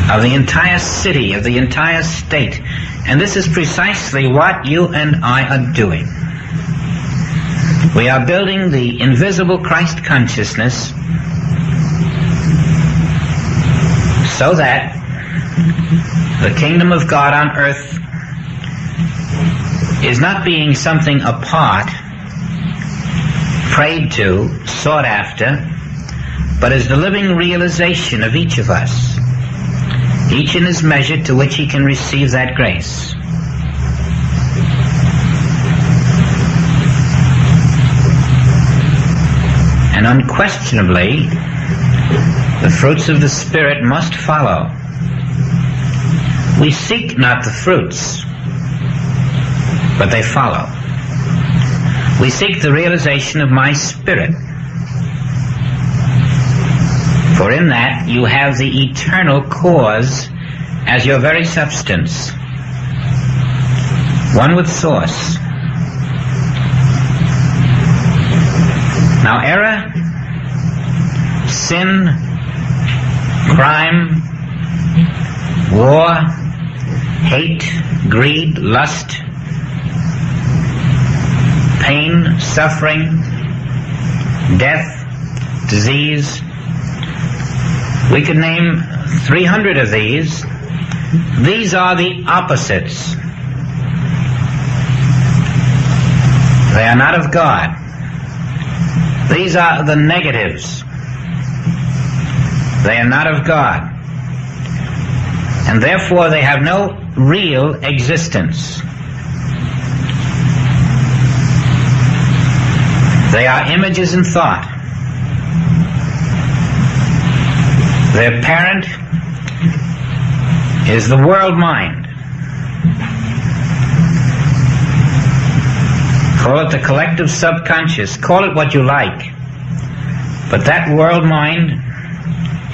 Of the entire city, of the entire state. And this is precisely what you and I are doing. We are building the invisible Christ consciousness so that the kingdom of God on earth is not being something apart, prayed to, sought after, but is the living realization of each of us, each in his measure to which he can receive that grace. And unquestionably, the fruits of the Spirit must follow. We seek not the fruits, but they follow. We seek the realization of my Spirit. For in that you have the eternal cause as your very substance, one with source. Now error, sin, crime, war, hate, greed, lust, pain, suffering, death, disease. We could name 300 of these. These are the opposites. They are not of God. These are the negatives. They are not of God. And therefore they have no real existence. They are images in thought. Their parent is the world mind. Call it the collective subconscious. Call it what you like. But that world mind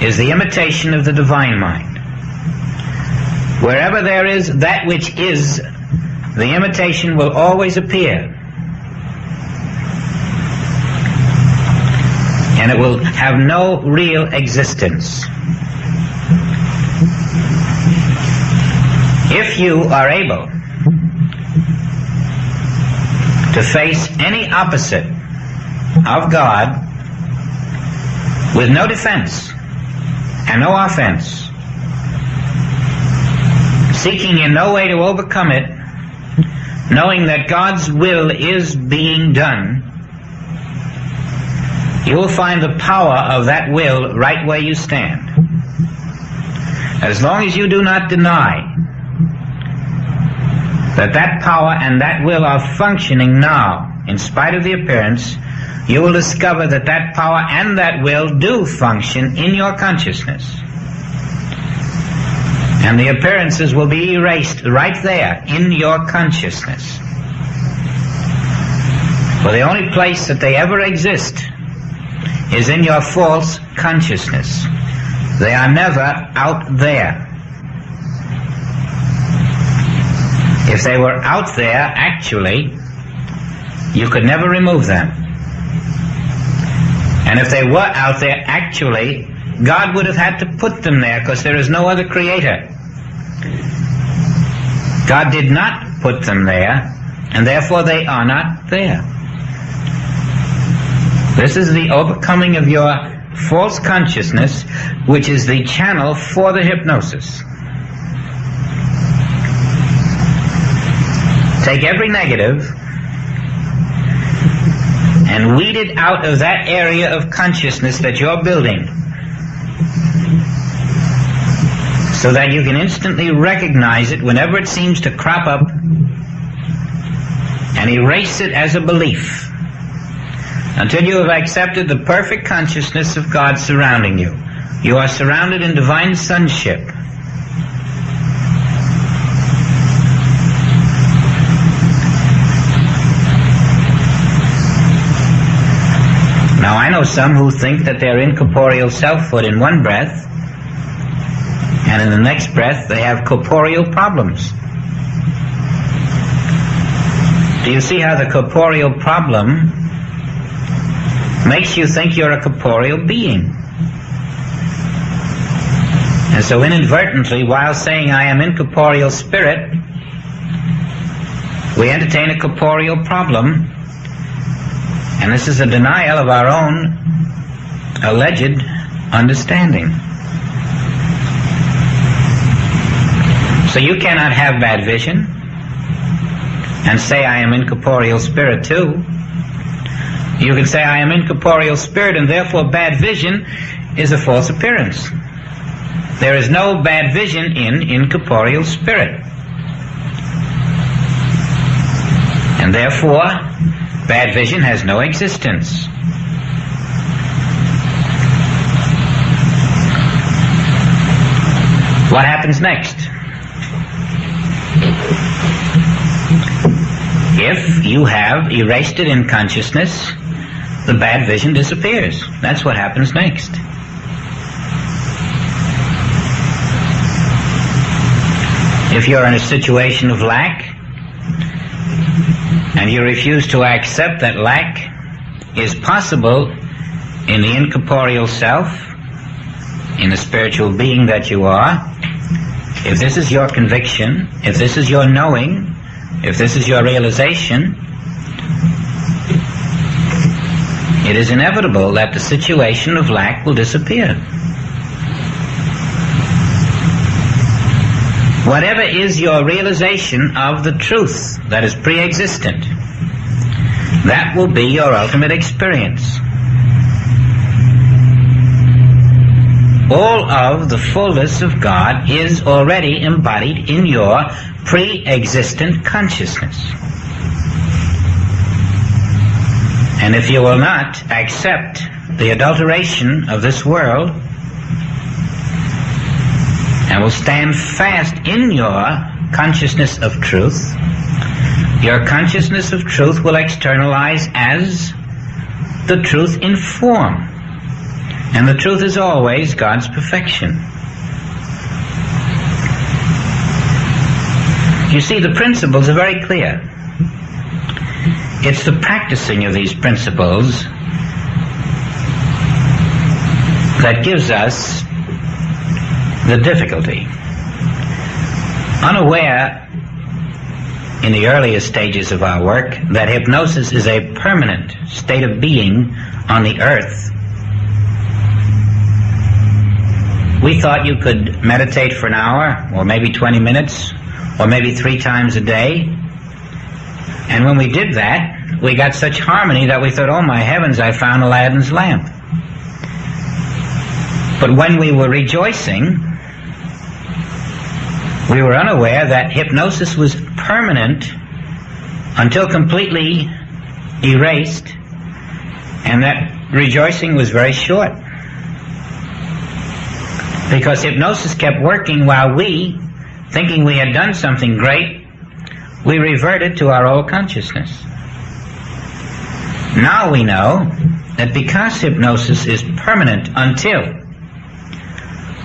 is the imitation of the divine mind. Wherever there is that which is, the imitation will always appear. And it will have no real existence. If you are able to face any opposite of God with no defense and no offense, seeking in no way to overcome it, knowing that God's will is being done, you will find the power of that will right where you stand. As long as you do not deny that that power and that will are functioning now, in spite of the appearance, you will discover that that power and that will do function in your consciousness. And the appearances will be erased right there in your consciousness. For the only place that they ever exist is in your false consciousness. They are never out there. If they were out there, actually, you could never remove them. And if they were out there, actually, God would have had to put them there, because there is no other creator. God did not put them there, and therefore they are not there. This is the overcoming of your false consciousness, which is the channel for the hypnosis. Take every negative and weed it out of that area of consciousness that you're building, so that you can instantly recognize it whenever it seems to crop up, and erase it as a belief until you have accepted the perfect consciousness of God surrounding you. You are surrounded in divine sonship. Now, I know some who think that they're incorporeal selfhood in one breath, and in the next breath they have corporeal problems. Do you see how the corporeal problem makes you think you're a corporeal being? And so inadvertently, while saying I am incorporeal spirit, we entertain a corporeal problem. And this is a denial of our own alleged understanding. So you cannot have bad vision and say I am incorporeal spirit too. You can say I am incorporeal spirit and therefore bad vision is a false appearance. There is no bad vision in incorporeal spirit. And therefore bad vision has no existence. What happens next? If you have erased it in consciousness, the bad vision disappears. That's what happens next. If you're in a situation of lack, and you refuse to accept that lack is possible in the incorporeal self, in the spiritual being that you are, if this is your conviction, if this is your knowing, if this is your realization, it is inevitable that the situation of lack will disappear. Whatever is your realization of the truth that is pre-existent, that will be your ultimate experience. All of the fullness of God is already embodied in your pre-existent consciousness. And if you will not accept the adulteration of this world, and will stand fast in your consciousness of truth, your consciousness of truth will externalize as the truth in form. And the truth is always God's perfection. You see, the principles are very clear. It's the practicing of these principles that gives us the difficulty. Unaware in the earliest stages of our work that hypnosis is a permanent state of being on the earth, we thought you could meditate for an hour, or maybe 20 minutes, or maybe 3 times a day, And when we did that, we got such harmony that we thought, oh my heavens, I found Aladdin's lamp. But when we were rejoicing, we were unaware that hypnosis was permanent until completely erased, and that rejoicing was very short. Because hypnosis kept working while we, thinking we had done something great, we reverted to our old consciousness. Now we know that because hypnosis is permanent until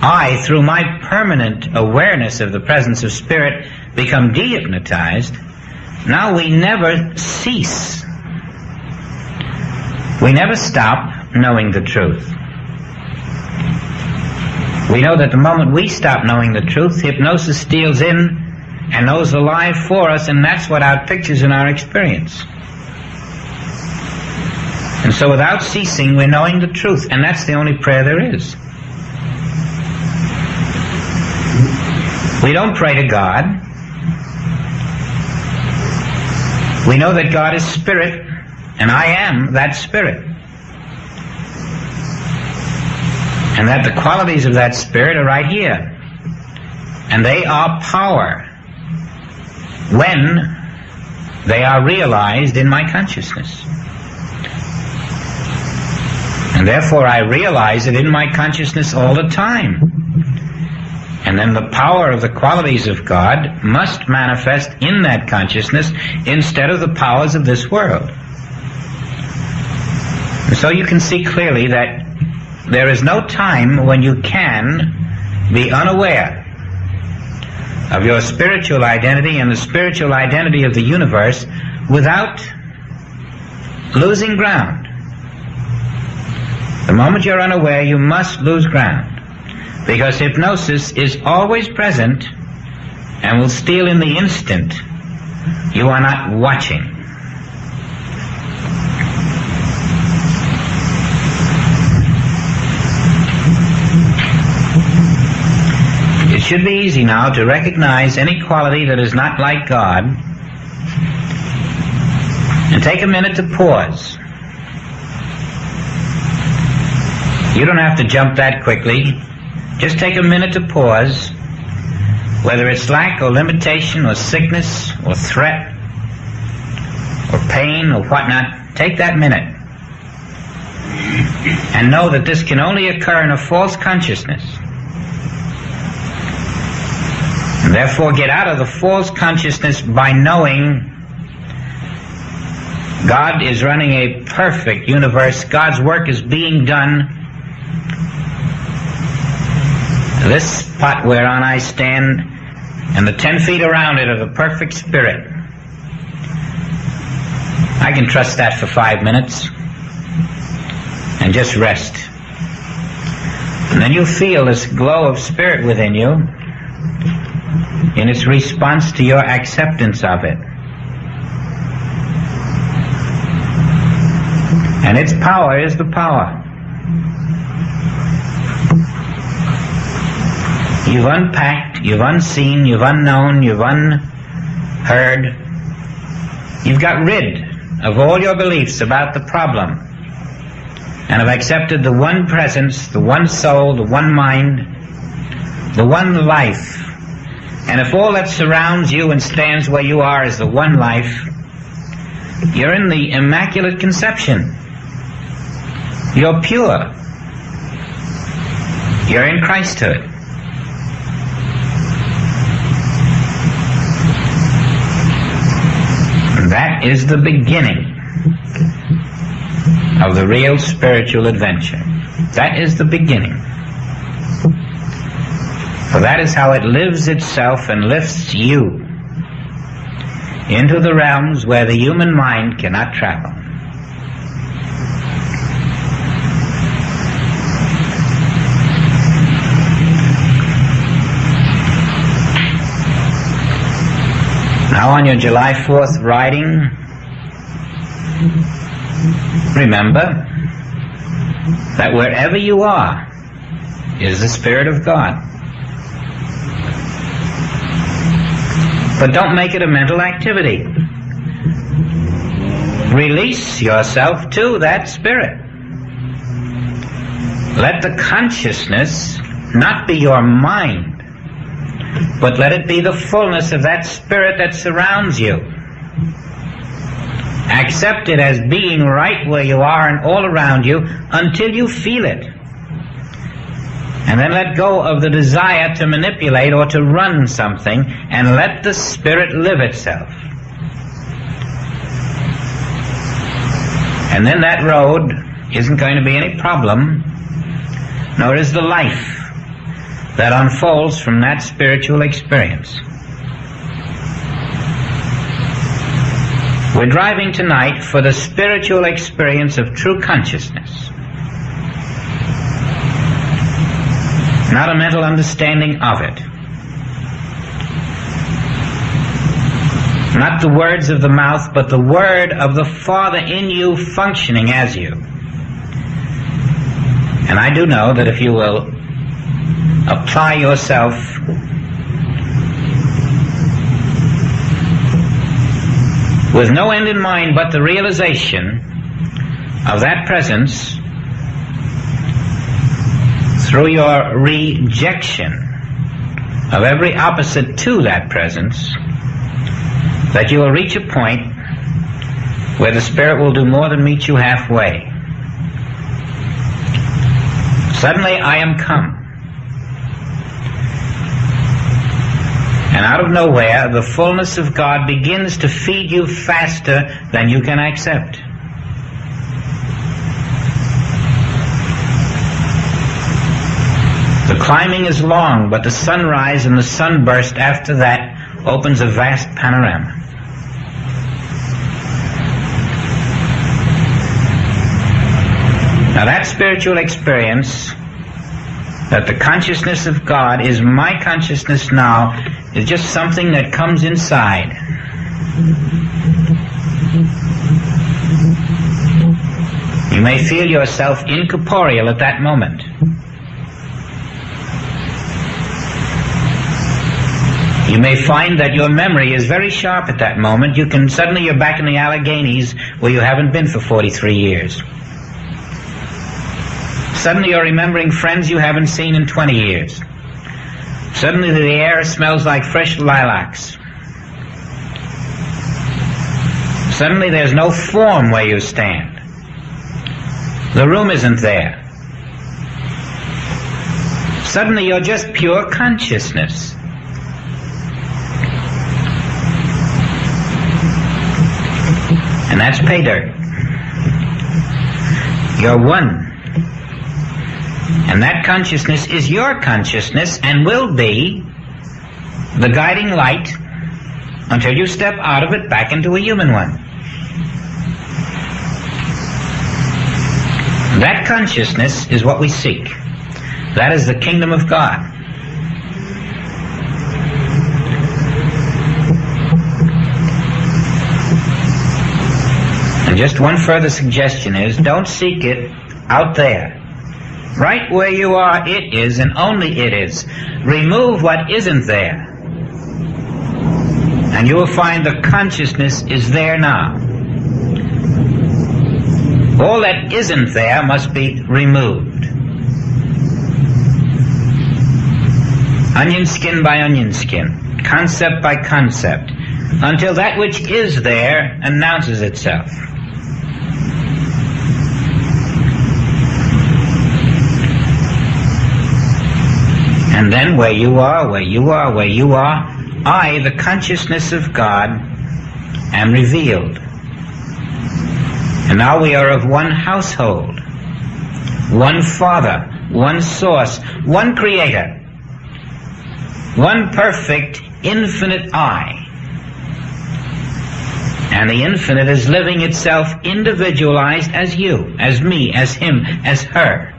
I, through my permanent awareness of the presence of spirit, become dehypnotized, now we never cease. We never stop knowing the truth. We know that the moment we stop knowing the truth, hypnosis steals in and knows the lie for us, and that's what outpictures in our experience. And so without ceasing, we're knowing the truth, and that's the only prayer there is. We don't pray to God. We know that God is spirit, and I am that spirit. And that the qualities of that spirit are right here. And they are power when they are realized in my consciousness. And therefore I realize it in my consciousness all the time. And then the power of the qualities of God must manifest in that consciousness instead of the powers of this world. And so you can see clearly that there is no time when you can be unaware of your spiritual identity and the spiritual identity of the universe without losing ground. The moment you're unaware, you must lose ground. Because hypnosis is always present and will steal in the instant you are not watching. It should be easy now to recognize any quality that is not like God and take a minute to pause. You don't have to jump that quickly. Just take a minute to pause, whether it's lack or limitation or sickness or threat or pain or whatnot. Take that minute and know that this can only occur in a false consciousness. And therefore get out of the false consciousness by knowing God is running a perfect universe. God's work is being done. This spot whereon I stand and the 10 feet around it are the perfect spirit. I can trust that for 5 minutes and just rest. And then you feel this glow of spirit within you in its response to your acceptance of it. And its power is the power. You've unpacked, you've unseen, you've unknown, you've unheard. You've got rid of all your beliefs about the problem and have accepted the one presence, the one soul, the one mind, the one life. And if all that surrounds you and stands where you are is the one life, you're in the Immaculate Conception. You're pure. You're in Christhood. That is the beginning of the real spiritual adventure. That is the beginning. For that is how it lives itself and lifts you into the realms where the human mind cannot travel. Now on your July 4th writing, remember that wherever you are is the Spirit of God. But don't make it a mental activity. Release yourself to that spirit. Let the consciousness not be your mind, but let it be the fullness of that spirit that surrounds you. Accept it as being right where you are and all around you until you feel it. And then let go of the desire to manipulate or to run something, and let the spirit live itself. And then that road isn't going to be any problem, nor is the life that unfolds from that spiritual experience. We're driving tonight for the spiritual experience of true consciousness, not a mental understanding of it, not the words of the mouth, but the word of the Father in you functioning as you. And I do know that if you will apply yourself with no end in mind but the realization of that presence, through your rejection of every opposite to that presence, that you will reach a point where the Spirit will do more than meet you halfway. Suddenly I am come. And out of nowhere, the fullness of God begins to feed you faster than you can accept. The climbing is long, but the sunrise and the sunburst after that opens a vast panorama. Now that spiritual experience, that the consciousness of God is my consciousness now, is just something that comes inside. You may feel yourself incorporeal at that moment. You may find that your memory is very sharp at that moment. Suddenly you're back in the Alleghenies where you haven't been for 43 years. Suddenly you're remembering friends you haven't seen in 20 years. Suddenly the air smells like fresh lilacs. Suddenly there's no form where you stand. The room isn't there. Suddenly you're just pure consciousness. And that's pay dirt. You're one. And that consciousness is your consciousness and will be the guiding light until you step out of it back into a human one. That consciousness is what we seek. That is the kingdom of God. And just one further suggestion is, don't seek it out there. Right where you are, it is, and only it is. Remove what isn't there, and you will find the consciousness is there now. All that isn't there must be removed. Onion skin by onion skin, concept by concept, until that which is there announces itself. And then where you are, I, the consciousness of God, am revealed. And now we are of one household, one Father, one source, one Creator, one perfect, infinite I. And the infinite is living itself individualized as you, as me, as him, as her.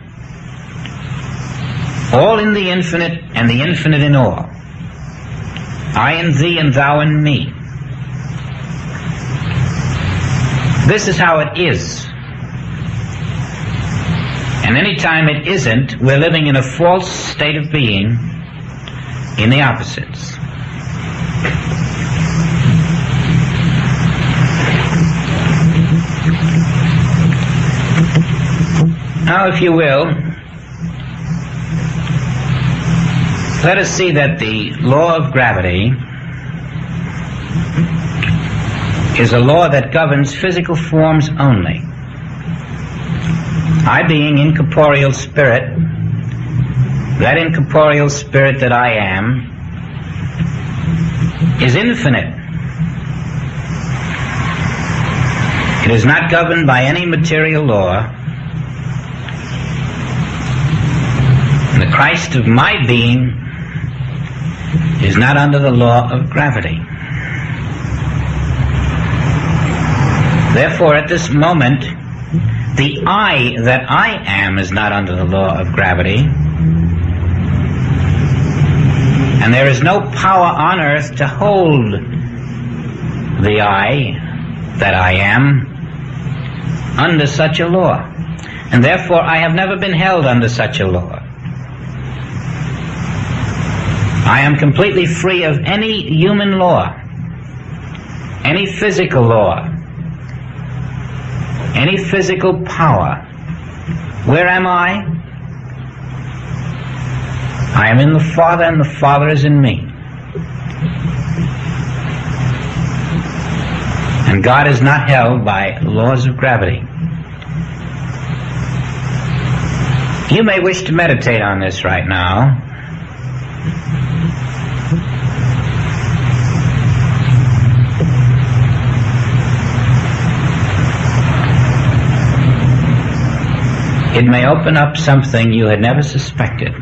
All in the infinite, and the infinite in all. I in thee, and thou in me. This is how it is. And any time it isn't, we're living in a false state of being in the opposites. Now, if you will, let us see that the law of gravity is a law that governs physical forms only. I, being incorporeal spirit, that incorporeal spirit that I am, is infinite. It is not governed by any material law. And the Christ of my being is not under the law of gravity. Therefore, at this moment, the I that I am is not under the law of gravity. And there is no power on earth to hold the I that I am under such a law. And therefore, I have never been held under such a law. I am completely free of any human law, any physical law, any physical power. Where am I? I am in the Father, and the Father is in me. And God is not held by laws of gravity. You may wish to meditate on this right now. It may open up something you had never suspected.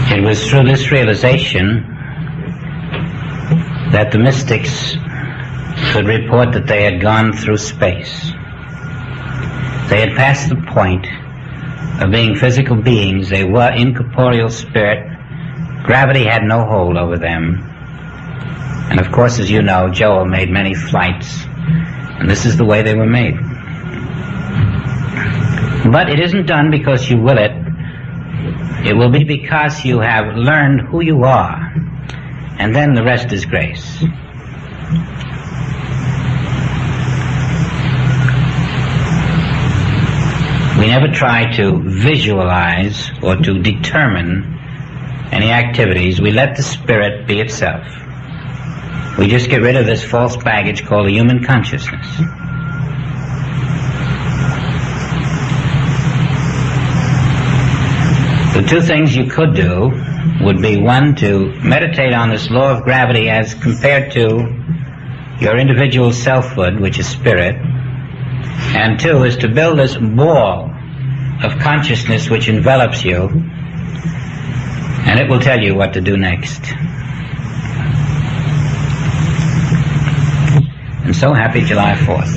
It was through this realization that the mystics could report that they had gone through space. They had passed the point of being physical beings. They were incorporeal spirit. Gravity had no hold over them. And of course, as you know, Joel made many flights, and this is the way they were made. But it isn't done because you will it. It will be because you have learned who you are, and then the rest is grace. We never try to visualize or to determine any activities. We let the spirit be itself. We just get rid of this false baggage called the human consciousness. The two things you could do would be, one, to meditate on this law of gravity as compared to your individual selfhood, which is spirit, and two is to build this ball of consciousness which envelops you, and it will tell you what to do next. And so happy July 4th.